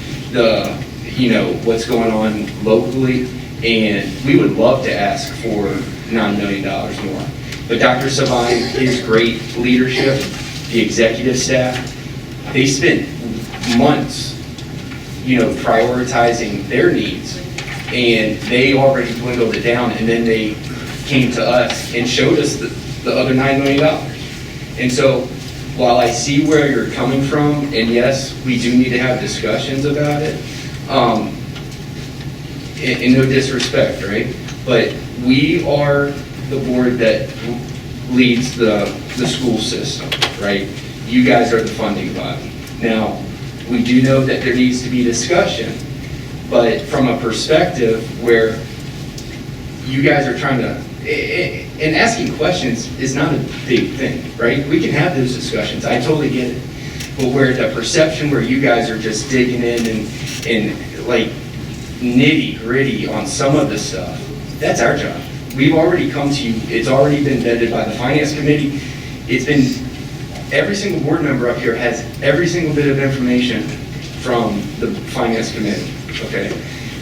what's going on locally, and we would love to ask for $9 million more. But Dr. Savine, his great leadership, the executive staff, they spent months, prioritizing their needs, and they already dwindled it down, and then they came to us and showed us the other $9 million. And so, while I see where you're coming from, and yes, we do need to have discussions about it, in no disrespect, right? But we are the board that leads the school system, right? You guys are the funding body. Now, we do know that there needs to be discussion, but from a perspective where you guys are trying to, and asking questions is not a big thing, right? We can have those discussions, I totally get it. But where the perception where you guys are just digging in and like nitty gritty on some of the stuff, that's our job. We've already come to you, it's already been vetted by the finance committee. It's been, every single board member up here has every single bit of information from the finance committee, okay?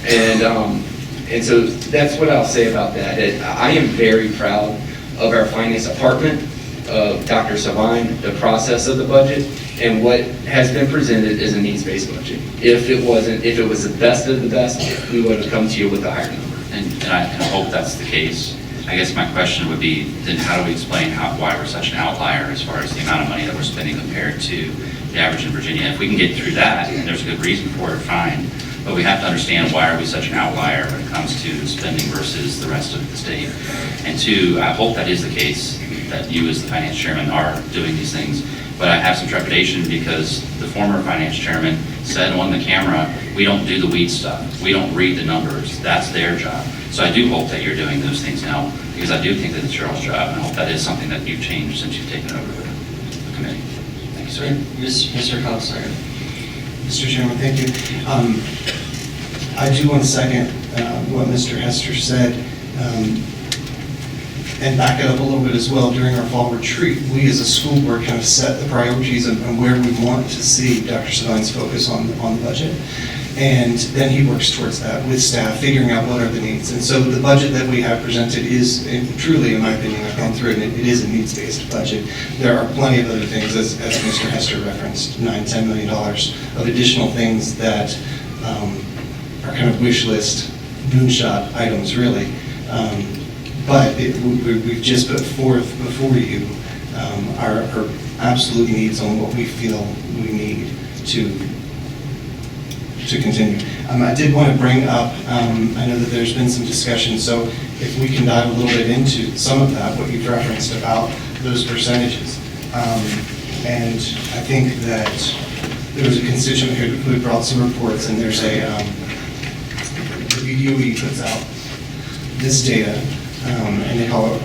And so that's what I'll say about that. I am very proud of our finance department, of Dr. Savine, the process of the budget, and what has been presented is a needs-based budget. If it was the best of the best, we would have come to you with a higher number. And I hope that's the case. I guess my question would be, then how do we explain why we're such an outlier as far as the amount of money that we're spending compared to the average in Virginia? If we can get through that, and there's a good reason for it, fine. But we have to understand, why are we such an outlier when it comes to spending versus the rest of the state? And two, I hope that is the case, that you as the finance chairman are doing these things. But I have some trepidation because the former finance chairman said on the camera, we don't do the weed stuff. We don't read the numbers. That's their job. So I do hope that you're doing those things now, because I do think that it's your all's job, and I hope that is something that you've changed since you've taken over the committee. Thank you, sir. Mr. Commissar. Mr. Chairman, thank you. I do want to second what Mr. Hester said, and back it up a little bit as well. During our fall retreat, we as a school board kind of set the priorities and where we want to see Dr. Savine's focus on the budget. And then he works towards that with staff, figuring out what are the needs. And so the budget that we have presented is, truly, in my opinion, I've gone through it, and it is a needs-based budget. There are plenty of other things, as Mr. Hester referenced, $9–10 million of additional things that are kind of wish list, moonshot items, really. But we've just put forth before you our absolute needs on what we feel we need to continue. I did want to bring up, I know that there's been some discussion, so if we can dive a little bit into some of that, what you've referenced about those percentages. And I think that there was a constituent here who had brought some reports, and there's the BDOE puts out this data, and they call it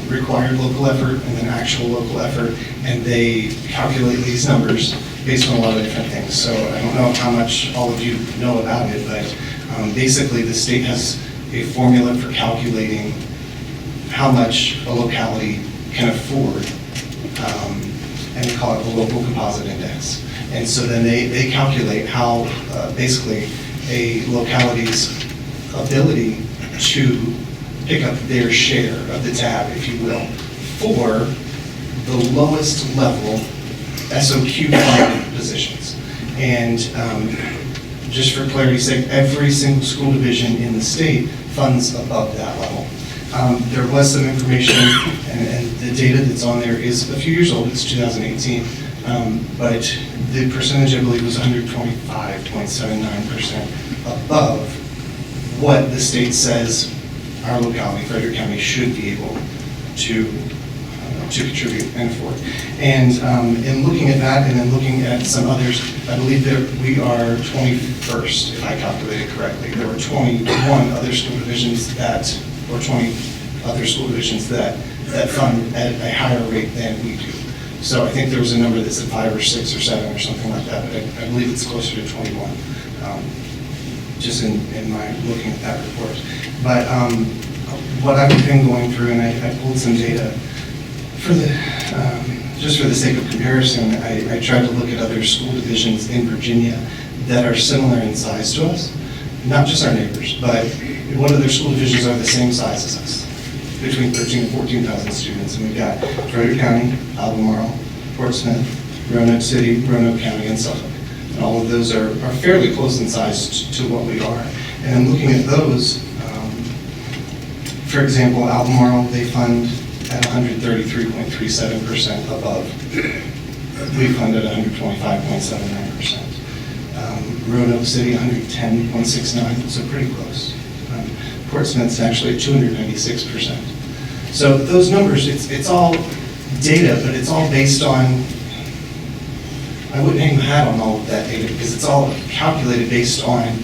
required local effort and then actual local effort, and they calculate these numbers based on a lot of different things. So I don't know how much all of you know about it, but basically the state has a formula for calculating how much a locality can afford, and they call it the local composite index. And so then they calculate how basically a locality's ability to pick up their share of the tab, if you will, for the lowest level SOQ funded positions. And just for clarity's sake, every single school division in the state funds above that level. There was some information, and the data that's on there is a few years old, it's 2018, but the percentage, I believe, was 125.79% above what the state says our locality, Frederick County, should be able to contribute and afford. And in looking at that and then looking at some others, I believe that we are 21st, if I calculated correctly. There were 21 other school divisions that, or 20 other school divisions that fund at a higher rate than we do. So I think there was a number that said 5 or 6 or 7 or something like that, but I believe it's closer to 21, just in my looking at that report. But what I've been going through, and I pulled some data, just for the sake of comparison, I tried to look at other school divisions in Virginia that are similar in size to us, not just our neighbors, but what other school divisions are the same size as us, between 13,000 and 14,000 students. And we've got Frederick County, Albemarle, Portsmouth, Roanoke City, Roanoke County, and Suffolk. And all of those are fairly close in size to what we are. And looking at those, for example, Albemarle, they fund at 133.37% above. We fund at 125.79%. Roanoke City, 110.69%, so pretty close. Portsmouth's actually at 296%. So those numbers, it's all data, but it's all based on, I wouldn't hang my hat on all of that data because it's all calculated based on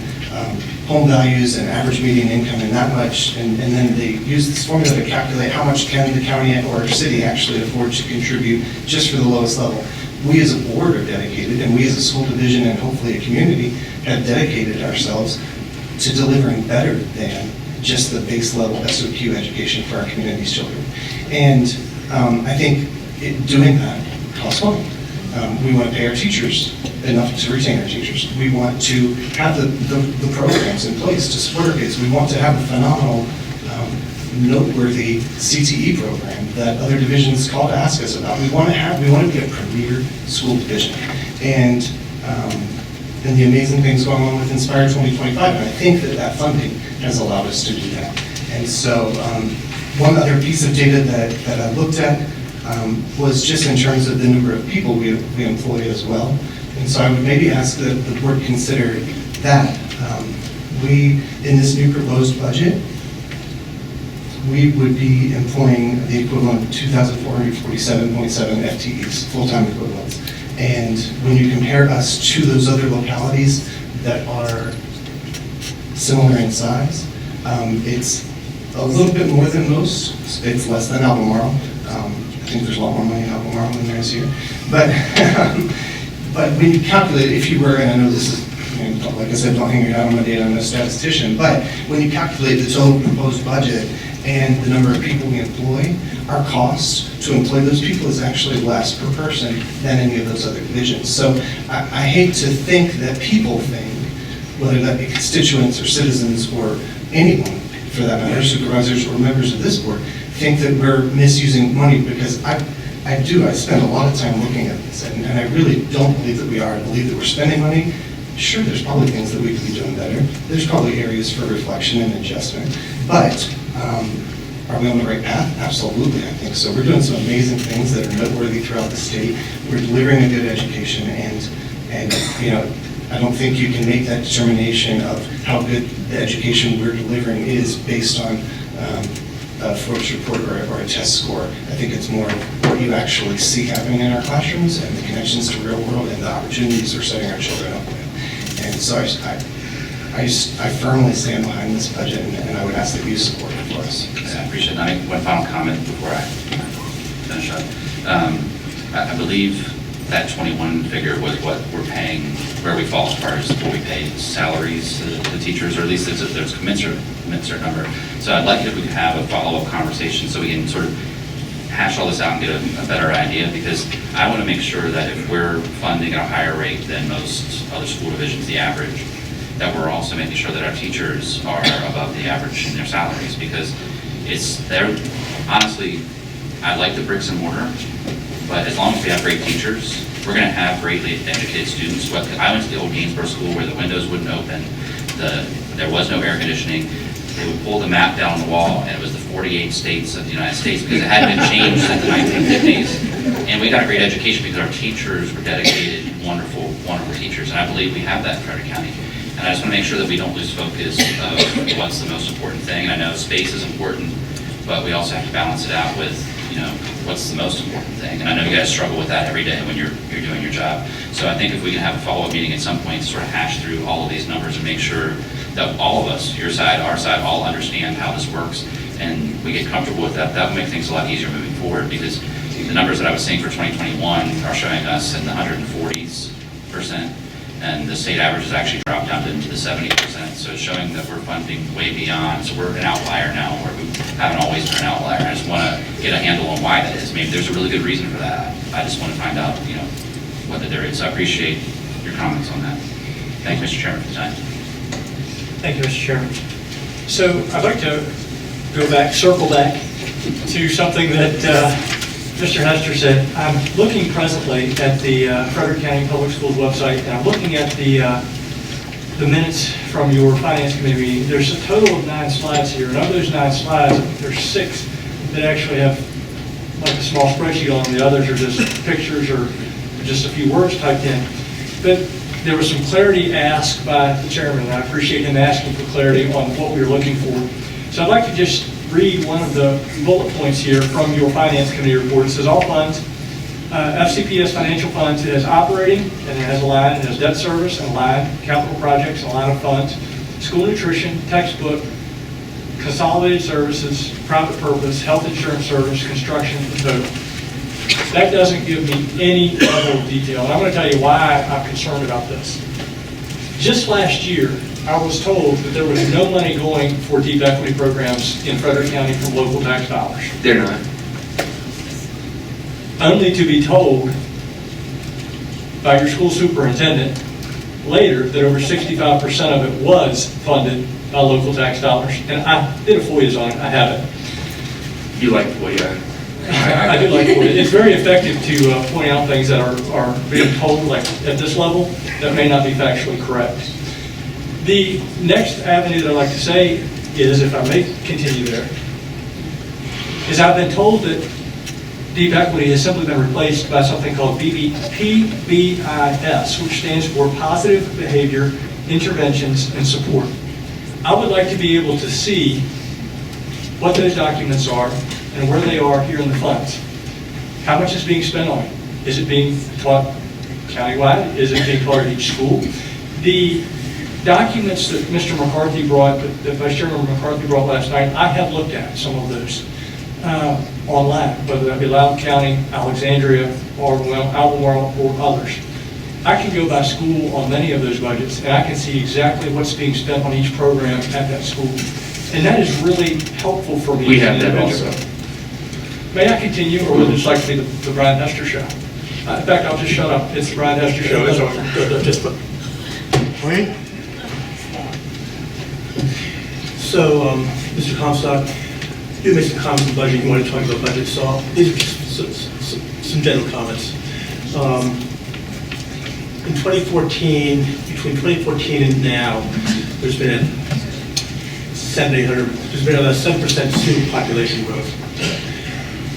home values and average median income and that much, and then they use this formula to calculate how much can the county or city actually afford to contribute just for the lowest level. We as a board are dedicated, and we as a school division and hopefully a community have dedicated ourselves to delivering better than just the base level SOQ education for our community's children. And I think doing that costs money. We want to pay our teachers enough to retain our teachers. We want to have the programs in place to support our kids. We want to have a phenomenal, noteworthy CTE program that other divisions call to ask us about. We want to be a premier school division. And the amazing things going on with Inspire 2025, and I think that funding has allowed us to do that. And so one other piece of data that I looked at was just in terms of the number of people we employ as well. And so I would maybe ask that the board consider that. We, in this new proposed budget, we would be employing the equivalent of 2,447.7 FTEs, full-time equivalents. And when you compare us to those other localities that are similar in size, it's a little bit more than most. It's less than Albemarle. I think there's a lot more money in Albemarle than there is here. But when you calculate, if you were, and I know this is, like I said, don't hang your hat on my data, I'm a statistician, but when you calculate the total proposed budget and the number of people we employ, our cost to employ those people is actually less per person than any of those other divisions. So I hate to think that people think, whether that be constituents or citizens or anyone for that matter, supervisors or members of this board, think that we're misusing money, because I spend a lot of time looking at this, and I really don't believe that we are. I believe that we're spending money. Sure, there's probably things that we could be doing better. There's probably areas for reflection and adjustment. But Are we on the right path? Absolutely, I think so. We're doing some amazing things that are noteworthy throughout the state. We're delivering a good education, and you know, I don't think you can make that determination of how good the education we're delivering is based on a Forbes report or a test score. I think it's more what you actually see happening in our classrooms and the connections to real world and the opportunities we're setting our children up with. And so I firmly stand behind this budget, and I would ask that you support it for us. I appreciate that. One final comment before I finish up. I believe that 21 figure was what we're paying, where we fall as far as what we pay salaries to the teachers, or at least there's a commensurate number. So I'd like if we could have a follow-up conversation so we can sort of hash all this out and get a better idea, because I want to make sure that if we're funding at a higher rate than most other school divisions, the average, that we're also making sure that our teachers are above the average in their salaries, because honestly, I like the bricks and mortar, but as long as we have great teachers, we're going to have greatly educated students. I went to the old Gainsborough school where the windows wouldn't open, there was no air conditioning. They would pull the map down the wall, and it was the 48 states of the United States, because it hadn't been changed since the 1950s. And we got a great education because our teachers were dedicated, wonderful, wonderful teachers. And I believe we have that in Frederick County. And I just want to make sure that we don't lose focus of what's the most important thing. And I know space is important, but we also have to balance it out with, what's the most important thing. And I know you guys struggle with that every day when you're doing your job. So I think if we can have a follow-up meeting at some point to sort of hash through all of these numbers and make sure that all of us, your side, our side, all understand how this works, and we get comfortable with that, that will make things a lot easier moving forward, because the numbers that I was seeing for 2021 are showing us in the 140%, and the state average has actually dropped down into the 70%, so it's showing that we're funding way beyond, so we're an outlier now, where we haven't always been an outlier. I just want to get a handle on why that is. Maybe there's a really good reason for that. I just want to find out, whether there is. So I appreciate your comments on that. Thank you, Mr. Chairman, for the time. Thank you, Mr. Chairman. So I'd like to circle back to something that Mr. Hester said. I'm looking presently at the Frederick County Public Schools website, and I'm looking at the minutes from your Finance Committee meeting. There's a total of 9 slides here, and of those 9 slides, there's 6 that actually have like a small spreadsheet on them. The others are just pictures or just a few words typed in. But there was some clarity asked by the chairman, and I appreciate him asking for clarity on what we were looking for. So I'd like to just read one of the bullet points here from your Finance Committee report. It says all funds, FCPS financial funds, it has operating, and it has a line, it has debt service, and a line, capital projects, and a line of funds, school nutrition, textbook, consolidated services, private purpose, health insurance service, construction, and total. That doesn't give me any level of detail, and I'm going to tell you why I'm concerned about this. Just last year, I was told that there was no money going for deep equity programs in Frederick County from local tax dollars. They're not. Only to be told by your school superintendent later that over 65% of it was funded by local tax dollars. And I did a FOIAs on it, I have it. You like FOIA? I do like FOIA. It's very effective to point out things that are being told, like at this level, that may not be factually correct. The next avenue that I'd like to say is, if I may continue there, is I've been told that deep equity has simply been replaced by something called PBIS, which stands for Positive Behavior Interventions and Support. I would like to be able to see what those documents are and where they are here in the funds. How much is being spent on it? Is it being taught countywide? Is it being taught at each school? The documents that Mr. McCarthy brought, that Vice Chairman McCarthy brought last night, I have looked at some of those online, whether that be Loudoun County, Alexandria, or Albemarle, or others. I can go by school on many of those budgets, and I can see exactly what's being spent on each program at that school. And that is really helpful for me. We have that also. May I continue, or would this like to be the Brian Hester show? In fact, I'll just shut up. It's the Brian Hester show. It's over. Just put. Wayne? So, Mr. Comstock, you made some comments on budget. You want to talk about budget, so these are just some general comments. In 2014, between 2014 and now, there's been a $700-800 there's been about 7% student population growth.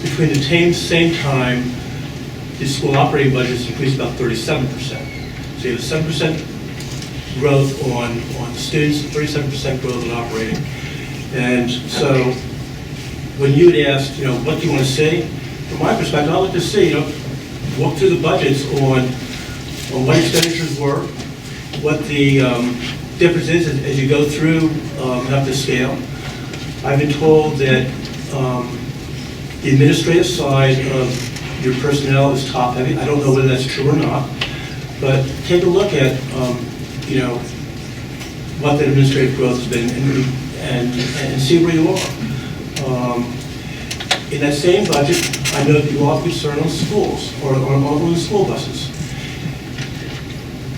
Between the same time, the school operating budgets increased about 37%. So you have 7% growth on students, 37% growth on operating. And so when you had asked, what do you want to see? From my perspective, I'd like to see, walk through the budgets on what expenditures were, what the difference is as you go through up the scale. I've been told that the administrative side of your personnel is top heavy. I don't know whether that's true or not, but take a look at what the administrative growth has been and see where you are. In that same budget, I know that you are concerned on schools or on school buses.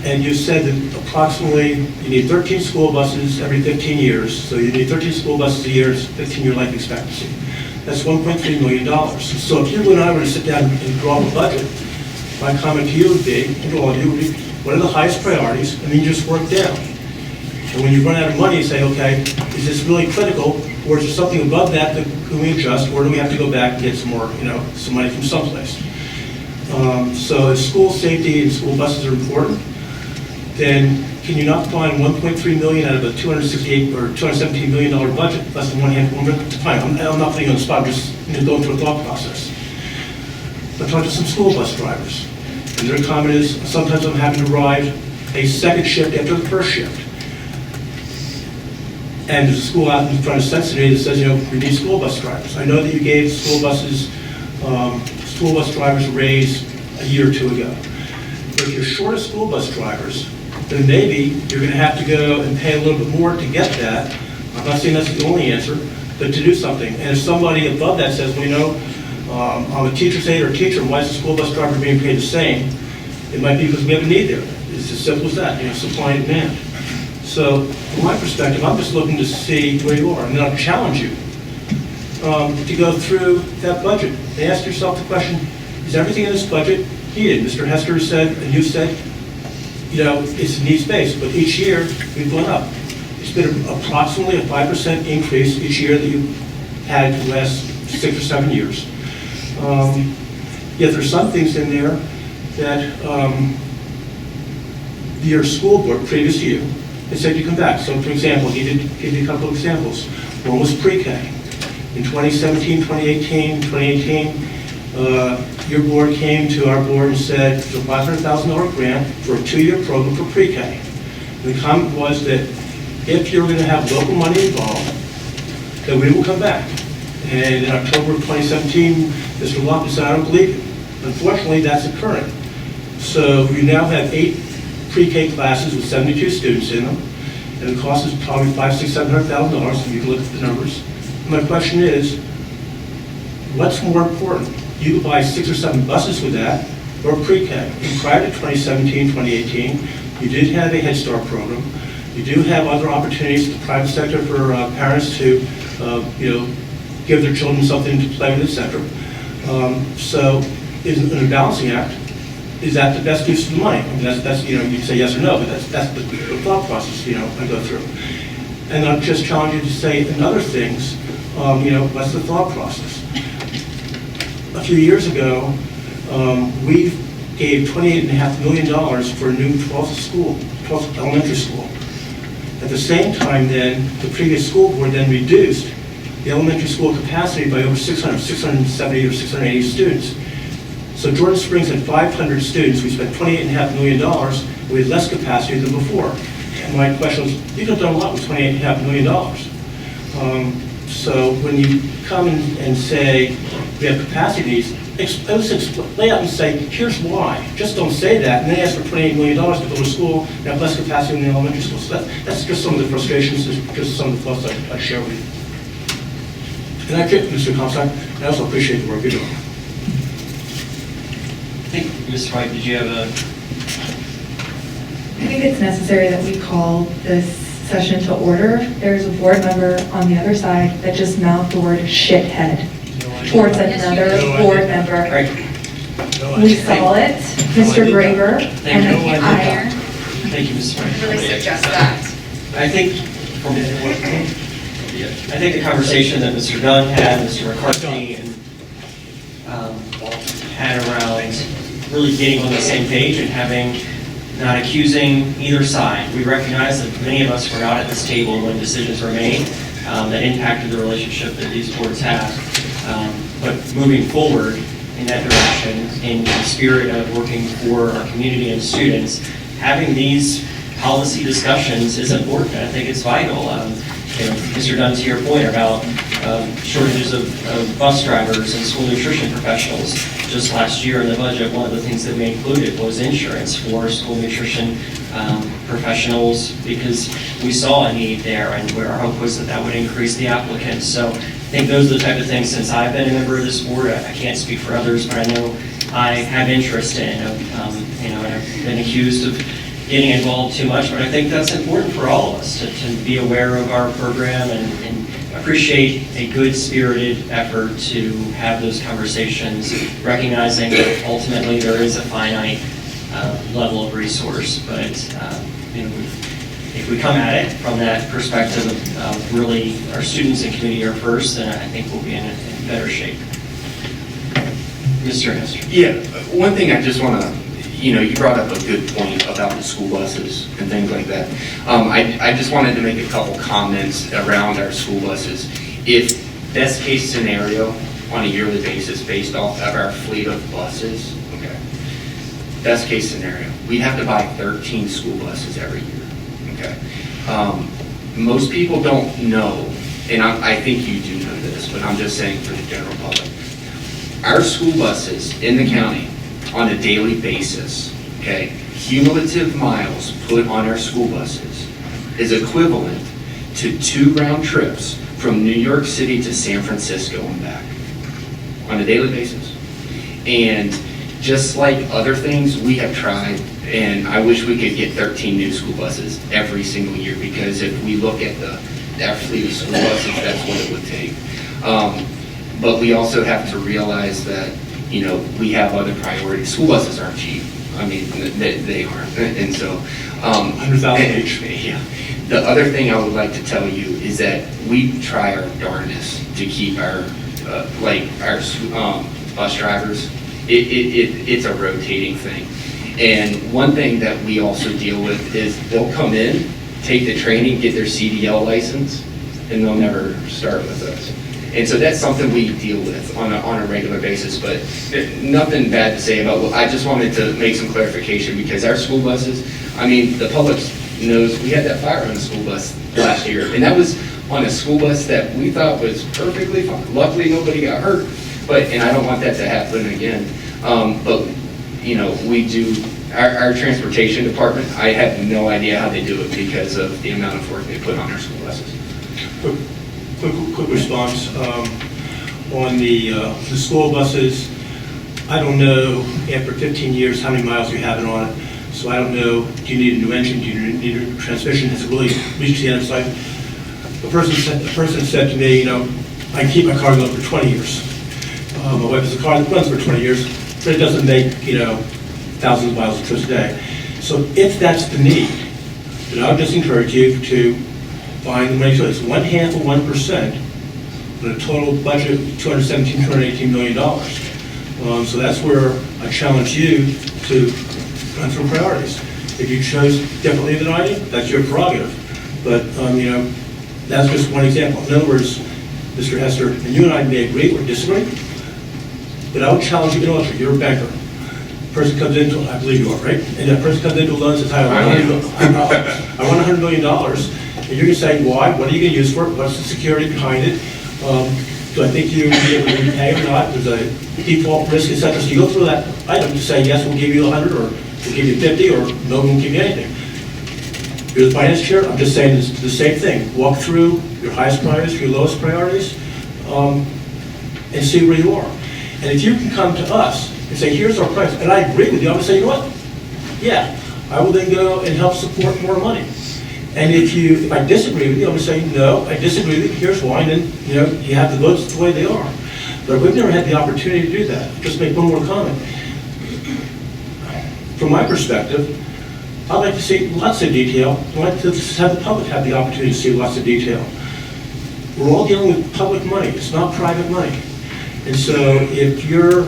And you said that approximately you need 13 school buses every 15 years. So you need 13 school buses a year, 15-year life expectancy. That's $1.3 million. So if you and I were to sit down and draw up a budget, my comment to you would be, and to all of you would be, what are the highest priorities? And then you just work down. And when you run out of money, you say, okay, is this really critical, or is there something above that that can we adjust, or do we have to go back and get some more, some money from someplace? So if school safety and school buses are important, then can you not find $1.3 million out of a $268 or $217 million budget, less than fine, I'm not putting you on the spot, I'm just going through a thought process. But talk to some school bus drivers, and their comment is, sometimes I'm having to ride a second shift after the first shift. And there's a school out in front of Cincinnati that says, we need school bus drivers. I know that you gave school bus drivers a raise a year or two ago. But if you're short of school bus drivers, then maybe you're going to have to go and pay a little bit more to get that. I'm not saying that's the only answer, but to do something. And if somebody above that says, I'm a teacher's aide or a teacher, why is the school bus driver being paid the same? It might be because we have a need there. It's as simple as that, supply and demand. So from my perspective, I'm just looking to see where you are, and then I'll challenge you to go through that budget and ask yourself the question, is everything in this budget needed? Mr. Hester said, and you said, it's needs-based, but each year we've gone up. It's been approximately a 5% increase each year that you've had for the last 6 or 7 years. Yet there's some things in there that your school board, previous to you, had said you come back. So for example, he did give you a couple of examples. One was pre-K. In 2017, 2018, your board came to our board and said, there's a $500,000 grant for a 2-year program for pre-K. The comment was that if you're going to have local money involved, that we will come back. And in October of 2017, Mr. Locke said, I don't believe it. Unfortunately, that's occurring. So we now have 8 pre-K classes with 72 students in them, and the cost is probably $500,000, $600,000, so you can look at the numbers. And my question is, what's more important? You could buy 6 or 7 buses with that, or pre-K. And prior to 2017, 2018, you did have a Head Start program. You do have other opportunities in the private sector for parents to, give their children something to play with, etc. So, in a balancing act, is that the best use of the money? I mean, that's you can say yes or no, but that's the thought process, I go through. And I'll just challenge you to say in other things, what's the thought process? A few years ago, we gave $28.5 million for a new 12th elementary school. At the same time then, the previous school board then reduced the elementary school capacity by over 670 or 680 students. So Jordan Springs had 500 students. We spent $28.5 million. We had less capacity than before. And my question was, you could have done a lot with $28.5 million. So when you come and say we have capacity needs, lay out and say, here's why. Just don't say that, and then ask for $28 million to build a school and have less capacity in the elementary school. So that's just some of the frustrations, just some of the thoughts I share with you. And I get, Mr. Comstock, I also appreciate the work you're doing. I think, Mr. White, did you have a... I think it's necessary that we call this session to order. There's a board member on the other side that just mouthed the word shithead towards another board member. We saw it, Mr. Graver, and I. Thank you, Mr. White. Really suggest that. I think, I think the conversation that Mr. Dunn had, Mr. McCarthy, and had around really getting on the same page and having, not accusing either side. We recognize that many of us were not at this table when decisions were made that impacted the relationship that these boards have. But moving forward in that direction, in the spirit of working for our community and students, having these policy discussions is important. I think it's vital. Mr. Dunn, to your point about shortages of bus drivers and school nutrition professionals, just last year in the budget, one of the things that we included was insurance for school nutrition professionals, because we saw a need there, and where our hope was that that would increase the applicants. So I think those are the type of things, since I've been a member of this board, I can't speak for others, but I know I have interest in, and I've been accused of getting involved too much, but I think that's important for all of us to be aware of our program and appreciate a good-spirited effort to have those conversations, recognizing that ultimately there is a finite level of resource, but if we come at it from that perspective of really our students and community are first, then I think we'll be in better shape. Mr. Hester. Yeah, one thing I just want to, you brought up a good point about the school buses and things like that. I just wanted to make a couple comments around our school buses. If best case scenario on a yearly basis based off of our fleet of buses, okay, best case scenario, we'd have to buy 13 school buses every year, okay? Most people don't know, and I think you do know this, but I'm just saying for the general public, our school buses in the county on a daily basis, okay, cumulative miles put on our school buses is equivalent to 2 round trips from New York City to San Francisco and back on a daily basis. And just like other things, we have tried, and I wish we could get 13 new school buses every single year, because if we look at our fleet of school buses, that's what it would take. But we also have to realize that we have other priorities. School buses aren't cheap. I mean, they aren't. And so, $100,000 each. Yeah. The other thing I would like to tell you is that we try our darndest to keep our bus drivers. It's a rotating thing. And one thing that we also deal with is they'll come in, take the training, get their CDL license, and they'll never start with us. And so that's something we deal with on a regular basis, but nothing bad to say about. I just wanted to make some clarification, because our school buses, I mean, the public knows we had that fire on the school bus last year, and that was on a school bus that we thought was perfectly fine. Luckily, nobody got hurt, and I don't want that to happen again. But we do, our transportation department, I have no idea how they do it because of the amount of work they put on our school buses. Quick response on the school buses. I don't know, after 15 years, how many miles you have it on it. So I don't know, do you need a new engine, do you need a new transmission? Has it really reached the end of life? The person said to me, I can keep my car going for 20 years. My wife has a car that runs for 20 years, but it doesn't make, thousands of miles of trips a day. So if that's the need, then I would just encourage you to find the money. So it's 0.5% on a total budget of $218 million. So that's where I challenge you to run through priorities. If you chose differently than I did, that's your prerogative. But, that's just one example. In other words, Mr. Hester, and you and I may agree or disagree, but I would challenge you, you're a banker. Person comes into, I believe you are, right? And that person comes into a loan and says, I want $100 million. And you're going to say, why? What are you going to use for it? What's the security behind it? Do I think you're going to be able to repay or not? There's a default risk, et cetera. So you go through that item to say, yes, we'll give you 100, or we'll give you 50, or no, we won't give you anything. You're the finance chair, I'm just saying the same thing. Walk through your highest priorities, your lowest priorities, and see where you are. And if you can come to us and say, here's our price, and I agree with you, I'm going to say, you know what? Yeah, I will then go and help support more money. And if I disagree with you, I'm going to say, no, I disagree with you, here's why, and then, you have the votes the way they are. But we've never had the opportunity to do that. Just make one more comment. From my perspective, I'd like to see lots of detail. I'd like to have the public have the opportunity to see lots of detail. We're all dealing with public money, it's not private money. And so if your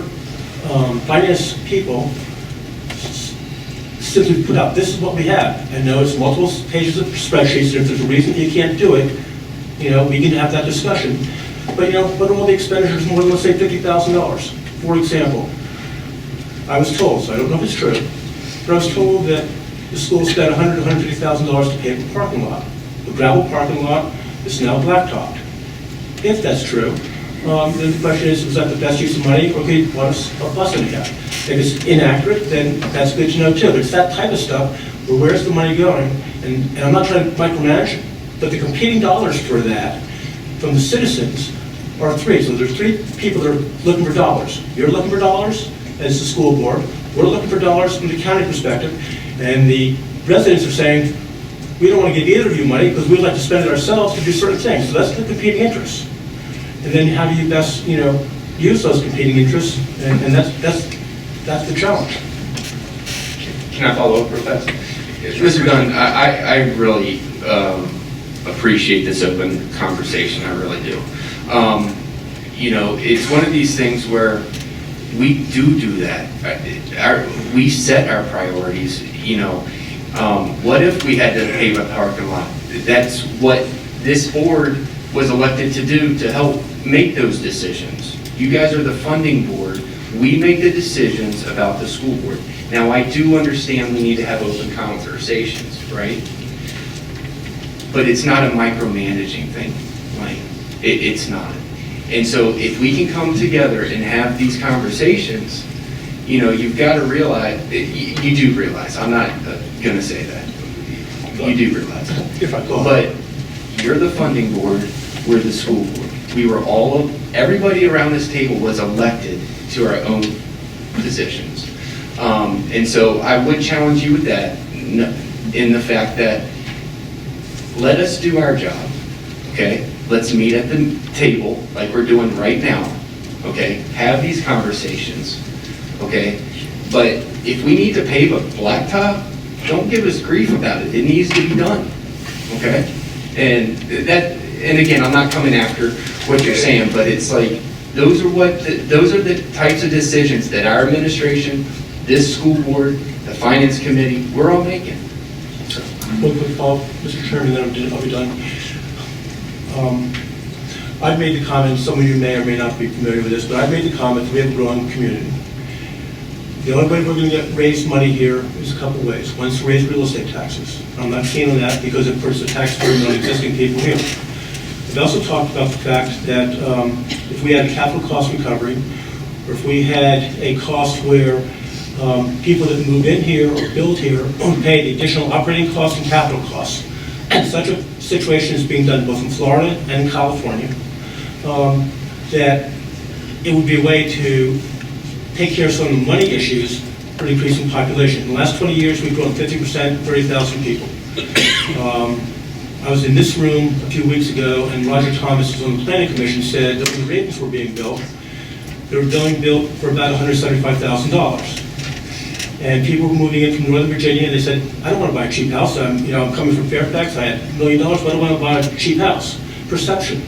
finance people simply put out, this is what we have, I know it's multiple pages of spreadsheets, and if there's a reason you can't do it, you know, we can have that discussion. But, you know, what are all the expenditures more than, let's say, $50,000? For example, I was told, so I don't know if it's true, but I was told that the school spent $100,000 to $150,000 to pave a parking lot. The gravel parking lot is now blacktopped. If that's true, then the question is that the best use of money, or could you want a bus in again? If it's inaccurate, then that's good to know too. But it's that type of stuff, where where's the money going? And I'm not trying to micromanage it, but the competing dollars for that from the citizens are three. So there's three people that are looking for dollars. You're looking for dollars as the school board. We're looking for dollars from the county perspective. And the residents are saying, we don't want to give either of you money because we'd like to spend it ourselves to do certain things. So that's the competing interests. And then how do you best, you know, use those competing interests? And that's the challenge. Can I follow up with that? Mr. Dunn, I really appreciate this open conversation, I really do. You know, it's one of these things where we do that. We set our priorities, you know. What if we had to pave a parking lot? That's what this board was elected to do, to help make those decisions. You guys are the funding board. We make the decisions about the school board. Now, I do understand we need to have open conversations, right? But it's not a micromanaging thing, Wayne. It's not. And so if we can come together and have these conversations, you know, you've got to realize, you do realize, I'm not going to say that. You do realize that. If I could. But you're the funding board, we're the school board. We were everybody around this table was elected to our own positions. And so I would challenge you with that, in the fact that let us do our job, okay? Let's meet at the table like we're doing right now, okay? Have these conversations, okay? But if we need to pave a blacktop, don't give us grief about it. It needs to be done, okay? And again, I'm not coming after what you're saying, but it's like, those are the types of decisions that our administration, this school board, the finance committee, we're all making. So. One quick follow-up, Mr. Chairman, then I'll be done. I've made the comment, some of you may or may not be familiar with this, but I've made the comment that we have a growing community. The only way we're going to raise money here is a couple ways. One is to raise real estate taxes. I'm not keen on that because it puts a tax burden on existing people here. I've also talked about the fact that if we had a capital cost recovery, or if we had a cost where people that move in here or build here pay the additional operating costs and capital costs, and such a situation is being done both in Florida and in California, that it would be a way to take care of some of the money issues for the increasing population. In the last 20 years, we've grown 50%, 30,000 people. I was in this room a few weeks ago, and Roger Thomas, who's on the planning commission, said that when the Ravens were being built, they were being built for about $175,000. And people were moving in from Northern Virginia, and they said, I don't want to buy a cheap house. I'm coming from Fairfax. I had $1 million, but I don't want to buy a cheap house. Perception.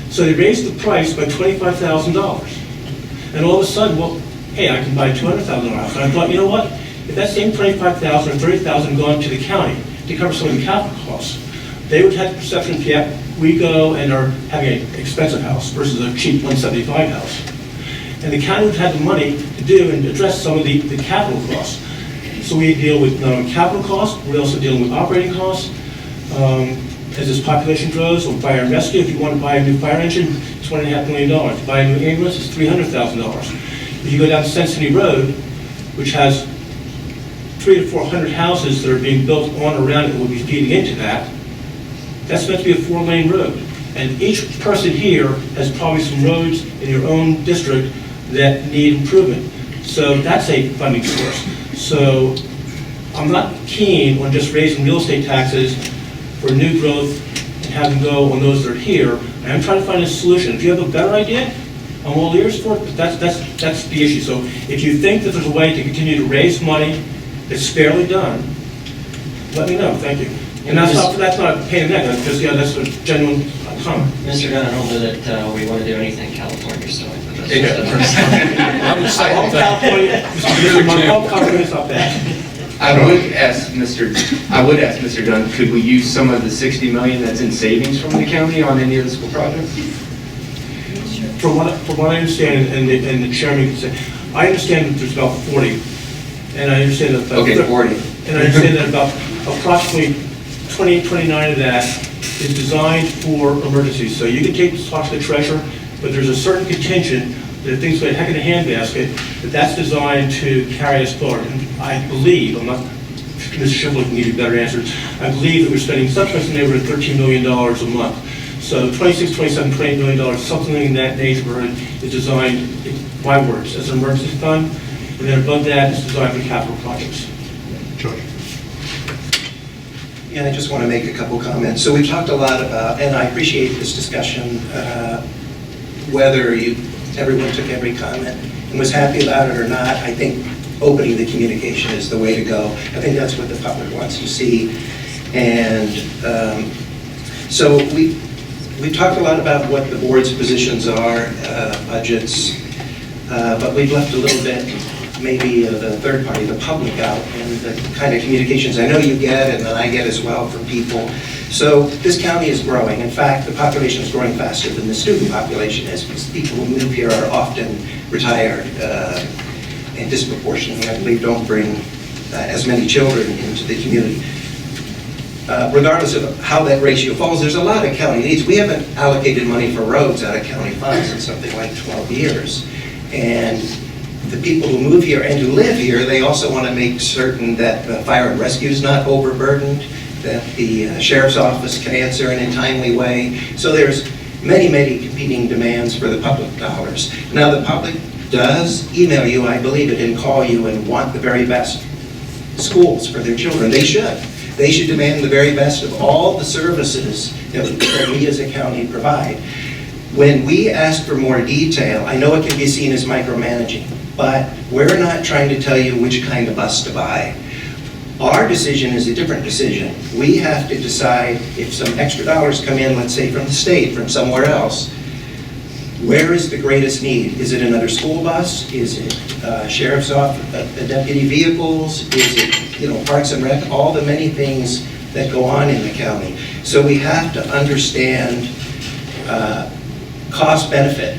So they raised the price by $25,000. And all of a sudden, well, hey, I can buy a $200,000 house. And I thought, you know what? If that same $25,000 or $30,000 gone to the county to cover some of the capital costs, they would have the perception, yeah, we go and are having an expensive house versus a cheap 175 house. And the county would have the money to do and address some of the capital costs. So we deal with not only capital costs, we're also dealing with operating costs. As this population grows, on fire and rescue, if you want to buy a new fire engine, it's $1.5 million. To buy a new ambulance, it's $300,000. If you go down Cincinnati Road, which has 300 to 400 houses that are being built on or around it that will be feeding into that, that's meant to be a 4-lane road. And each person here has probably some roads in your own district that need improvement. So that's a funding source. So I'm not keen on just raising real estate taxes for new growth and have them go on those that are here. I'm trying to find a solution. If you have a better idea, I'm all ears for it, but that's the issue. So if you think that there's a way to continue to raise money that's fairly done, let me know. Thank you. And that's not a pain in the neck, because that's a genuine comment. Mr. Gunn, I don't know that we want to do anything California style, but that's Yeah. just the first time. I would say All that. California, all California is not bad. I would ask Mr. Dunn, could we use some of the 60 million that's in savings from the county on any of the school projects? From what I understand, and the chairman can say, I understand that there's about 40, and I understand that. Okay, 40. And I understand that about approximately 29 of that is designed for emergencies. So you can talk to the treasurer, but there's a certain contingent that if things go a heck in a handbasket, that's designed to carry us forward. And I believe, I'm not, Mr. Shipley can give you better answers, I believe that we're spending something in the neighborhood of $13 million a month. So 26, 27, $28 million, something in that neighborhood is designed, in my words, as an emergency fund. And then above that is designed for capital projects. Judge. Yeah, I just want to make a couple comments. So we've talked a lot about, and I appreciate this discussion, whether everyone took every comment and was happy about it or not. I think opening the communication is the way to go. I think that's what the public wants to see. And so we talked a lot about what the board's positions are, budgets, but we've left a little bit, maybe the third party, the public out, and the kind of communications I know you get and that I get as well from people. So this county is growing. In fact, the population is growing faster than the student population is, because people who move here are often retired and disproportionately, I believe, don't bring as many children into the community. Regardless of how that ratio falls, there's a lot of county needs. We haven't allocated money for roads out of county funds in something like 12 years. And the people who move here and who live here, they also want to make certain that the fire and rescue is not overburdened, that the sheriff's office can answer in a timely way. So there's many, many competing demands for the public dollars. Now, the public does email you, I believe it, and call you and want the very best schools for their children. They should. They should demand the very best of all the services that we as a county provide. When we ask for more detail, I know it can be seen as micromanaging, but we're not trying to tell you which kind of bus to buy. Our decision is a different decision. We have to decide if some extra dollars come in, let's say from the state, from somewhere else, where is the greatest need? Is it another school bus? Is it sheriff's office, deputy vehicles? Is it, parks and rec? All the many things that go on in the county. So we have to understand cost benefit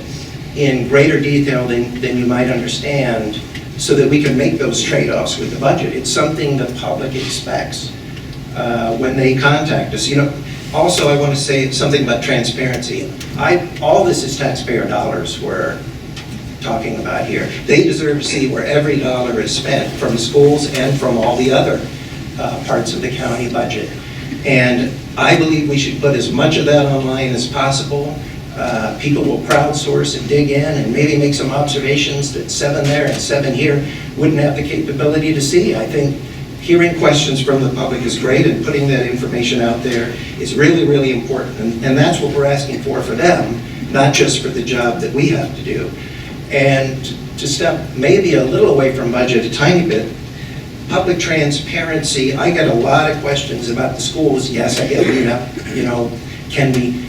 in greater detail than you might understand, so that we can make those trade-offs with the budget. It's something the public expects when they contact us. Also, I want to say something about transparency. All this is taxpayer dollars we're talking about here. They deserve to see where every dollar is spent, from schools and from all the other parts of the county budget. And I believe we should put as much of that online as possible. People will crowdsource and dig in and maybe make some observations that 7 there and 7 here wouldn't have the capability to see. I think hearing questions from the public is great, and putting that information out there is really, really important. And that's what we're asking for them, not just for the job that we have to do. And to step maybe a little away from budget a tiny bit, public transparency, I get a lot of questions about the schools. Yes, I get can we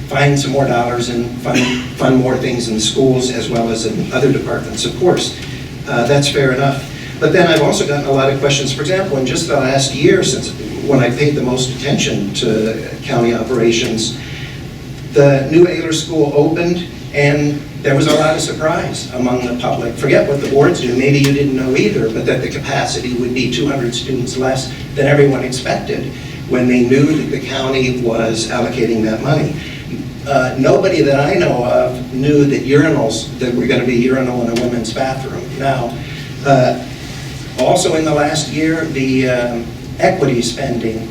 find some more dollars and fund more things in the schools as well as in other departments? Of course, that's fair enough. But then I've also gotten a lot of questions, for example, in just the last year, since when I paid the most attention to county operations, the new Ayler School opened, and there was a lot of surprise among the public. Forget what the boards do, maybe you didn't know either, but that the capacity would be 200 students less than everyone expected when they knew that the county was allocating that money. Nobody that I know of knew that that were going to be urinal in a women's bathroom. Now, also in the last year, the equity spending,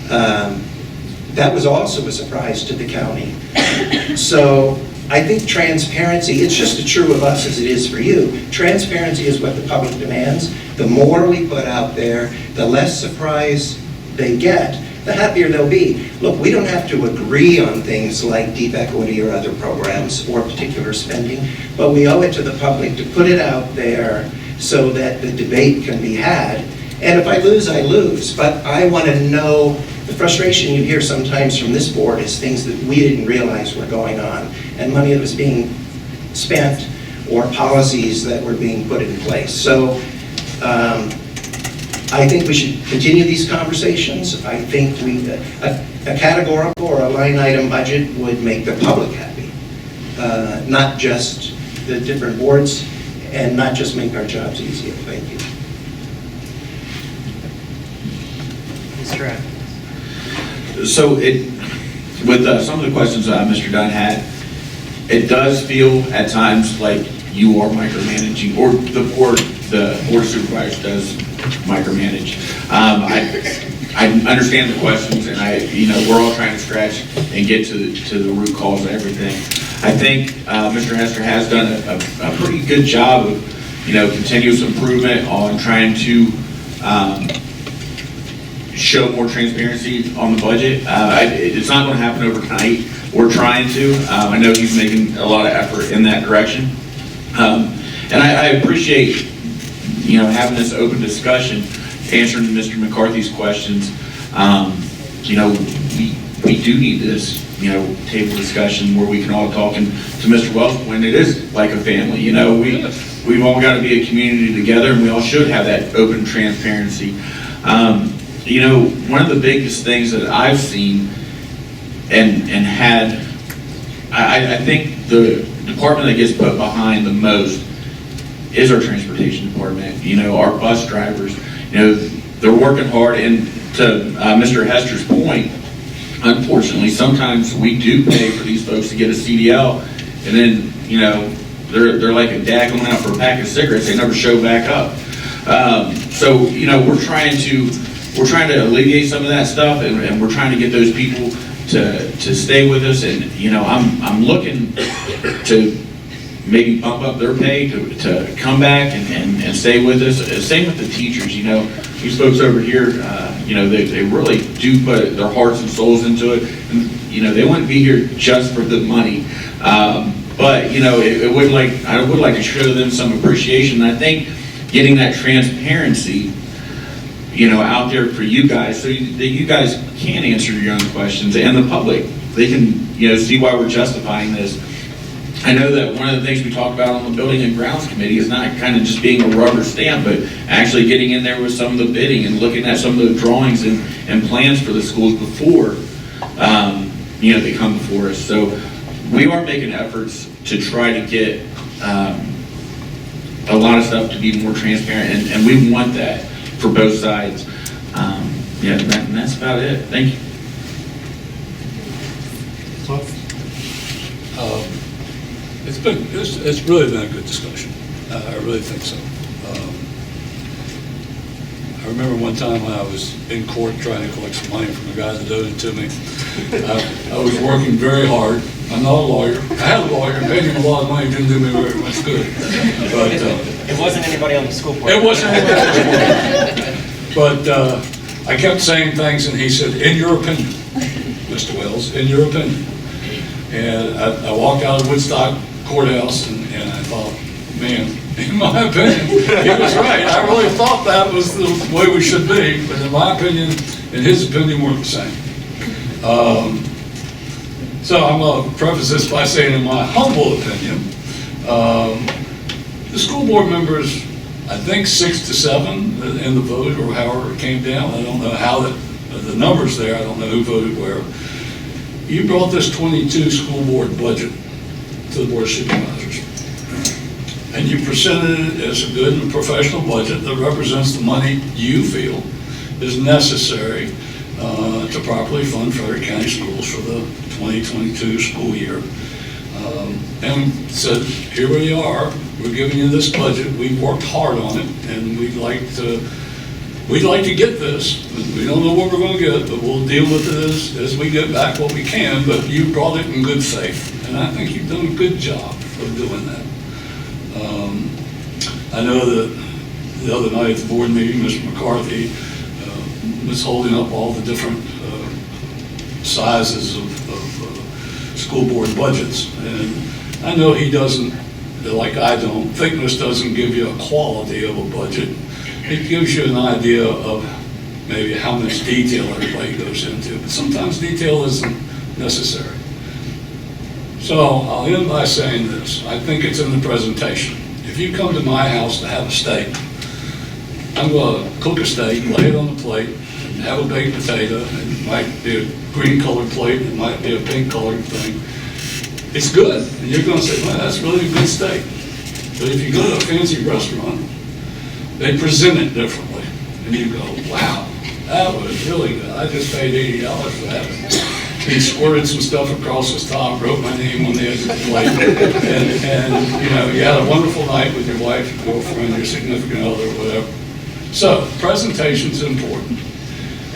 that was also a surprise to the county. So I think transparency, it's just as true of us as it is for you. Transparency is what the public demands. The more we put out there, the less surprise they get, the happier they'll be. Look, we don't have to agree on things like deep equity or other programs or particular spending, but we owe it to the public to put it out there so that the debate can be had. And if I lose, I lose. But I want to know The frustration you hear sometimes from this board is things that we didn't realize were going on, and money that was being spent, or policies that were being put in place. So I think we should continue these conversations. I think a categorical or a line item budget would make the public happy, not just the different boards, and not just make our jobs easier. Thank you. Mr. Adams. So with some of the questions Mr. Dunn had, it does feel at times like you are micromanaging, or the board of supervisors does micromanage. I understand the questions, and we're all trying to scratch and get to the root cause of everything. I think Mr. Hester has done a pretty good job of continuous improvement on trying to show more transparency on the budget. It's not going to happen overnight. We're trying to. I know he's making a lot of effort in that direction. And I appreciate, having this open discussion, answering Mr. McCarthy's questions. We do need this, table discussion where we can all talk. And to Mr. Wells' point, it is like a family. We've all got to be a community together, and we all should have that open transparency. One of the biggest things that I've seen and had, I think the department that gets put behind the most is our transportation department. Our bus drivers, they're working hard, and to Mr. Hester's point, unfortunately, sometimes we do pay for these folks to get a CDL, and then, they're like a dad going out for a pack of cigarettes. They never show back up. So, we're trying to alleviate some of that stuff, and we're trying to get those people to stay with us. And, I'm looking to maybe bump up their pay to come back and stay with us. Same with the teachers. These folks over here, they really do put their hearts and souls into it. And, they wouldn't be here just for the money. But, I would like to show them some appreciation. And I think getting that transparency, out there for you guys, so that you guys can answer your own questions, and the public, they can, see why we're justifying this. I know that one of the things we talked about on the Building and Grounds Committee is not kind of just being a rubber stamp, but actually getting in there with some of the bidding and looking at some of the drawings and plans for the schools before, they come before us. So we are making efforts to try to get a lot of stuff to be more transparent, and we want that for both sides. And that's about it. Thank you. It's really been a good discussion. I really think so. I remember one time when I was in court trying to collect some money from the guy that owed it to me. I was working very hard. I'm not a lawyer. I had a lawyer, paid him a lot of money, didn't do me very much good. But it wasn't anybody on the school board. It wasn't anybody on the school board. But I kept saying things, and he said, "In your opinion, Mr. Wells, in your opinion." And I walked out of Woodstock Courthouse, and I thought, man, in my opinion, he was right. I really thought that was the way we should be, but in my opinion, and his opinion, weren't the same. So I'm going to preface this by saying, in my humble opinion, the school board members, I think 6 to 7 in the vote, or however it came down. I don't know how the numbers there. I don't know who voted where. You brought this 22 school board budget to the board of supervisors, and you presented it as a good and professional budget that represents the money you feel is necessary to properly fund Frederick County schools for the 2022 school year. And said, here we are, we're giving you this budget, we've worked hard on it, and we'd like to get this. We don't know what we're going to get, but we'll deal with it as we get back what we can, but you brought it in good faith, and I think you've done a good job of doing that. I know that the other night at the board meeting, Mr. McCarthy was holding up all the different sizes of school board budgets, and I know he doesn't, like I don't, thickness doesn't give you a quality of a budget. It gives you an idea of maybe how much detail everybody goes into, but sometimes detail isn't necessary. So I'll end by saying this. I think it's in the presentation. If you come to my house to have a steak, I'm going to cook a steak, lay it on the plate, and have a baked potato. It might be a green colored plate, it might be a pink colored thing. It's good, and you're going to say, well, that's really a good steak. But if you go to a fancy restaurant, they present it differently, and you go, wow, that was really good. I just paid $80 for that. He squirted some stuff across his top, wrote my name on the edge of the plate, and you know, you had a wonderful night with your wife, your girlfriend, your significant other, whatever. So, presentation's important,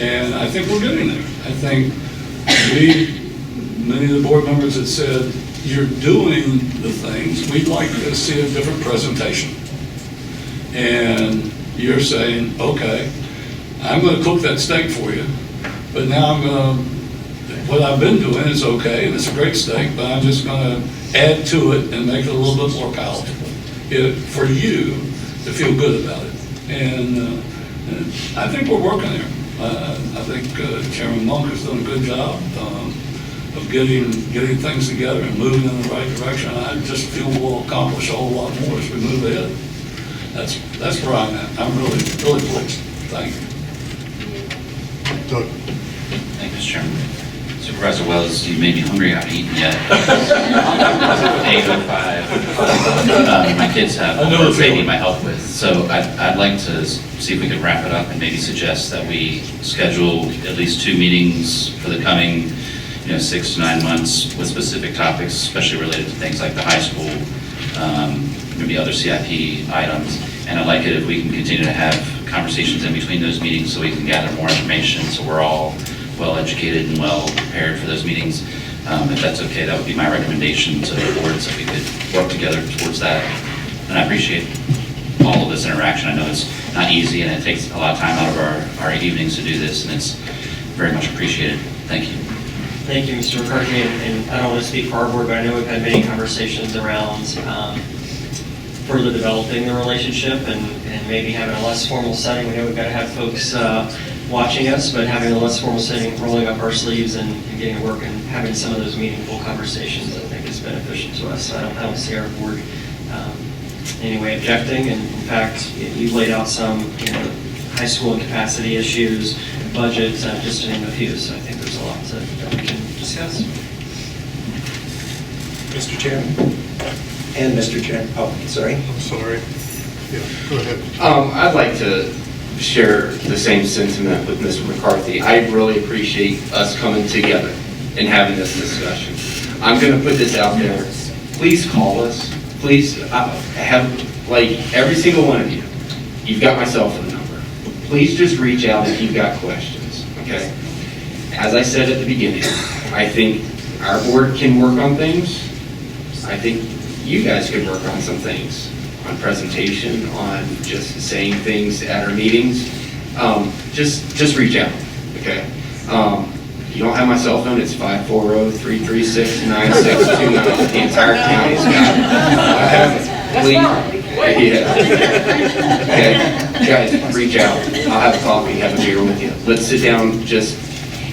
and I think we're getting there. I think many of the board members have said, you're doing the things, we'd like to see a different presentation. And you're saying, okay, I'm going to cook that steak for you, but now I'm going to, what I've been doing is okay, and it's a great steak, but I'm just going to add to it and make it a little bit more palatable for you to feel good about it. And I think we're working there. I think Chairman Monk has done a good job of getting things together and moving in the right direction. I just feel we'll accomplish a whole lot more as we move ahead. That's where I'm at. I'm really pleased. Thank you. Doug. Thank you, Mr. Chairman. Supervisor Wells, you made me hungry. I haven't eaten yet. 8:05. My kids have homework they need my help with, so I'd like to see if we could wrap it up and maybe suggest that we schedule at least 2 meetings for the coming 6 to 9 months with specific topics, especially related to things like the high school, maybe other CIP items. And I'd like it if we can continue to have conversations in between those meetings so we can gather more information so we're all well educated and well prepared for those meetings. If that's okay, that would be my recommendation to the board, so we could work together towards that. And I appreciate all of this interaction. I know it's not easy and it takes a lot of time out of our evenings to do this, and it's very much appreciated. Thank you. Thank you, Mr. McCarthy, and I don't want to speak for our board, but I know we've had many conversations around further developing the relationship and maybe having a less formal setting. We know we've got to have folks watching us, but having a less formal setting, rolling up our sleeves and getting to work and having some of those meaningful conversations, I think is beneficial to us. I don't see our board in any way objecting, and in fact, you've laid out some high school and capacity issues, budgets, just to name a few, so I think there's a lot that we can discuss. Mr. Chairman? And Mr. Chairman, sorry. I'm sorry. Yeah, go ahead. I'd like to share the same sentiment with Mr. McCarthy. I really appreciate us coming together and having this discussion. I'm going to put this out there. Please call us. Please have, like, every single one of you, you've got my cell phone number. Please just reach out if you've got questions, okay? As I said at the beginning, I think our board can work on things. I think you guys could work on some things, on presentation, on just saying things at our meetings. Just reach out, okay? You don't have my cell phone, it's 540-336-9629. The entire county's got it. I have it. Please. Yeah. Okay. Guys, reach out. I'll have a coffee, have a beer with you. Let's sit down, just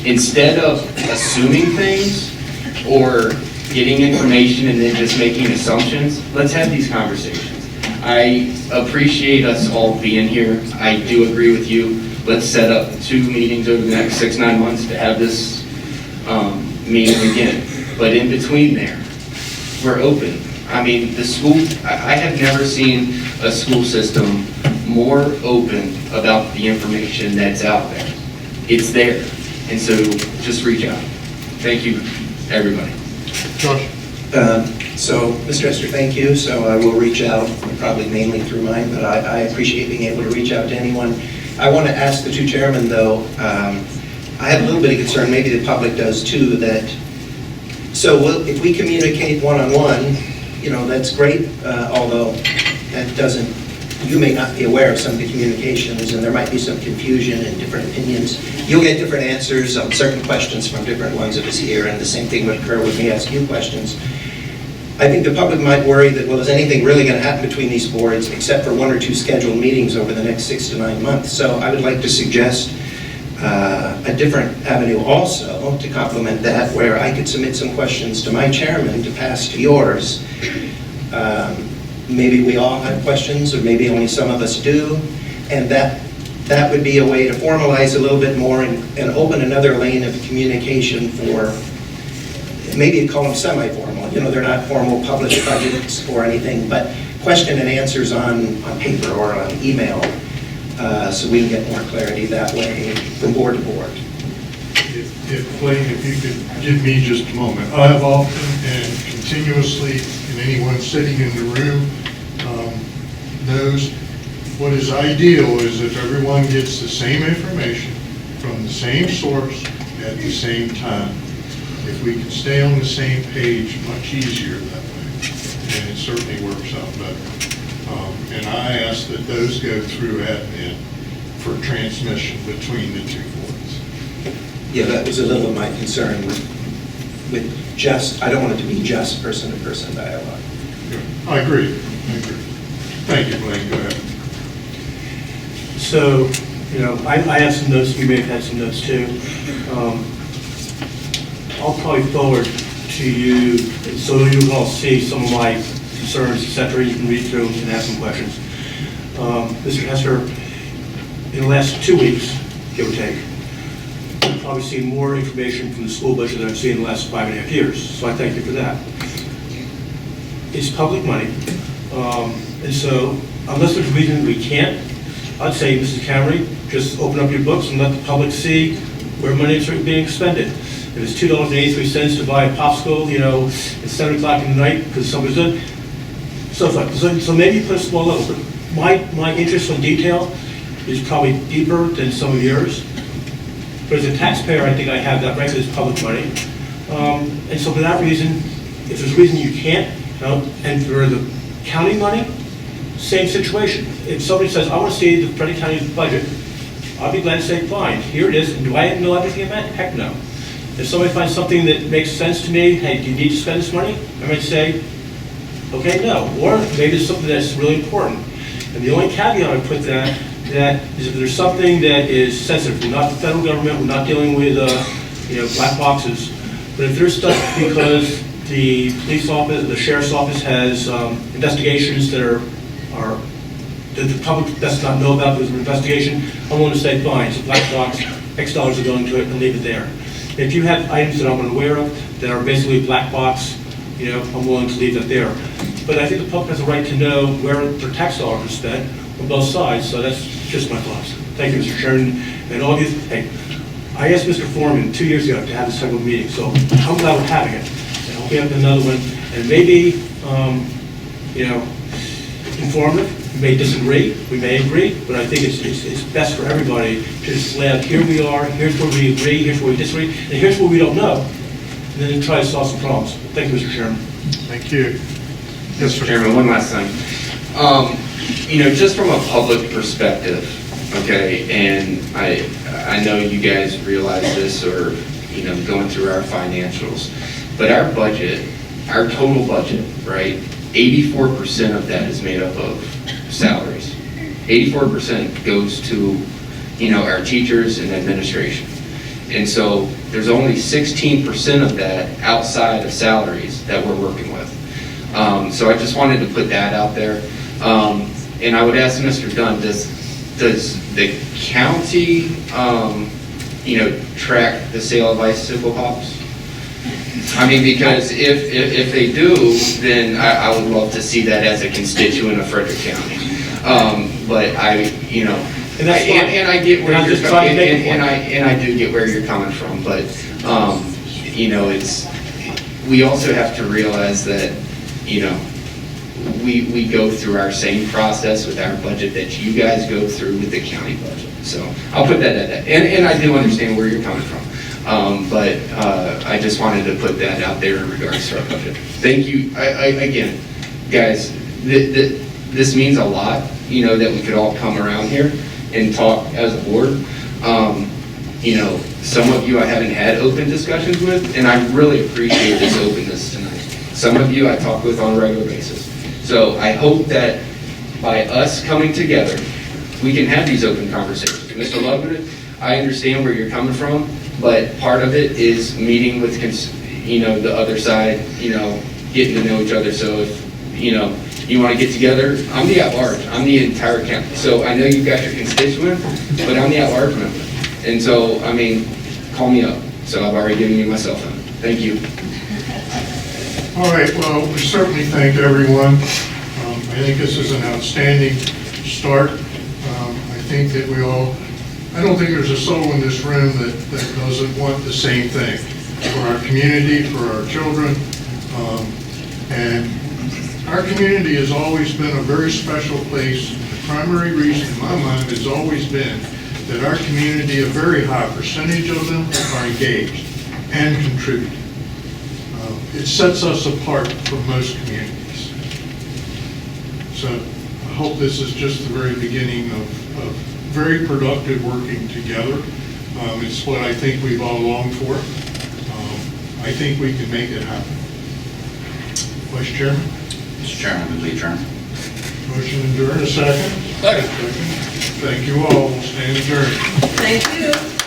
instead of assuming things or getting information and then just making assumptions, let's have these conversations. I appreciate us all being here. I do agree with you. Let's set up 2 meetings over the next 6-9 months to have this meeting again. But in between there, we're open. I mean, the school, I have never seen a school system more open about the information that's out there. It's there. And so just reach out. Thank you, everybody. Josh? So, Mr. Esther, thank you. So I will reach out, probably mainly through mine, but I appreciate being able to reach out to anyone. I want to ask the 2 chairmen, though, I have a little bit of concern, maybe the public does too, that, if we communicate one-on-one, that's great, although that doesn't, you may not be aware of some of the communications, and there might be some confusion and different opinions. You'll get different answers on certain questions from different ones of us here, and the same thing would occur with me asking you questions. I think the public might worry that, well, is anything really going to happen between these boards except for 1 or 2 scheduled meetings over the next 6 to 9 months? So I would like to suggest a different avenue also to complement that, where I could submit some questions to my chairman to pass to yours. Maybe we all have questions, or maybe only some of us do, and that would be a way to formalize a little bit more and open another lane of communication for, maybe you call them semi-formal, you know, they're not formal published budgets or anything, but question and answers on paper or on email, so we can get more clarity that way from board to board. Blaine, if you could give me just a moment. I have often and continuously, and anyone sitting in the room knows what is ideal is if everyone gets the same information from the same source at the same time. If we can stay on the same page, much easier that way, and it certainly works out better. And I ask that those go through admin for transmission between the two boards. Yeah, that was a little of my concern with just, I don't want it to be just person-to-person dialogue. I agree. Thank you, Blaine, go ahead. So, you know, I have some notes, you may have had some notes too. I'll probably forward to you, so you can all see some of my concerns, et cetera. You can read through and ask some questions. Mr. Hester, in the last 2 weeks, give or take, you've probably seen more information from the school budget than I've seen in the last 5.5 years, so I thank you for that. It's public money, and so unless there's a reason we can't, I'd say, Mrs. Camry, just open up your books and let the public see where money is being expended. If it's $2.83 to buy a popsicle, you know, at 7 o'clock in the night because somebody's good, so maybe put a small level. But my interest in detail is probably deeper than some of yours. But as a taxpayer, I think I have that right, because it's public money. And so for that reason, if there's a reason you can't, and for the county money, same situation. If somebody says, I want to see the Frederick County budget, I'll be glad to say, fine, here it is. And do I know everything about it? Heck no. If somebody finds something that makes sense to me, hey, do you need to spend this money? I might say, okay, no. Or maybe it's something that's really important. And the only caveat I put that is if there's something that is sensitive, we're not the federal government, we're not dealing with black boxes, but if there's stuff because the police office, the sheriff's office has investigations that that the public does not know about, there's an investigation, I'm willing to say fine, it's a black box, X dollars are going to it, and leave it there. If you have items that I'm unaware of that are basically a black box, I'm willing to leave that there. But I think the public has a right to know where their tax dollars are spent on both sides, so that's just my thoughts. Thank you, Mr. Chairman, and all of you. Hey, I asked Mr. Foreman 2 years ago to have this type of meeting, so I'm glad we're having it. And I'll be up another one, and maybe, informative. We may disagree, we may agree, but I think it's best for everybody to just lay out, here we are, here's where we agree, here's where we disagree, and here's where we don't know, and then try to solve some problems. Thank you, Mr. Chairman. Thank you. Yes, Mr. Chairman, one last thing. Just from a public perspective, okay, and I know you guys realize this or, going through our financials, but our budget, our total budget, right, 84% of that is made up of salaries. 84% goes to, our teachers and administration. And so there's only 16% of that outside of salaries that we're working with. So I just wanted to put that out there. And I would ask Mr. Dunn, does the county, track the sale of icicle pops? I mean, because if they do, then I would love to see that as a constituent of Frederick County. But I get where you're coming, and I do get where you're coming from. But we also have to realize that we go through our same process with our budget that you guys go through with the county budget. So I'll put that at that. And I do understand where you're coming from. But I just wanted to put that out there in regards to our budget. Thank you. Again, guys, this means a lot, that we could all come around here and talk as a board. Some of you I haven't had open discussions with, and I really appreciate this openness tonight. Some of you I talk with on a regular basis. So I hope that by us coming together, we can have these open conversations. Mr. Loveman, I understand where you're coming from, but part of it is meeting with, the other side, getting to know each other. So if, you want to get together, I'm the at-large, I'm the entire county. So I know you've got your constituent, but I'm the at-large member. And so, call me up. So I've already given you my cell phone. Thank you. All right, well, we certainly thank everyone. I think this is an outstanding start. I think that I don't think there's a soul in this room that doesn't want the same thing for our community, for our children. And our community has always been a very special place. The primary reason in my mind has always been that our community, a very high percentage of them are engaged and contribute. It sets us apart from most communities. So I hope this is just the very beginning of very productive working together. It's what I think we've all longed for. I think we can make it happen. Vice Chairman? Mr. Chairman, move to adjourn. Motion adjourned, a second? Second. Thank you all. We'll stand adjourned. Thank you.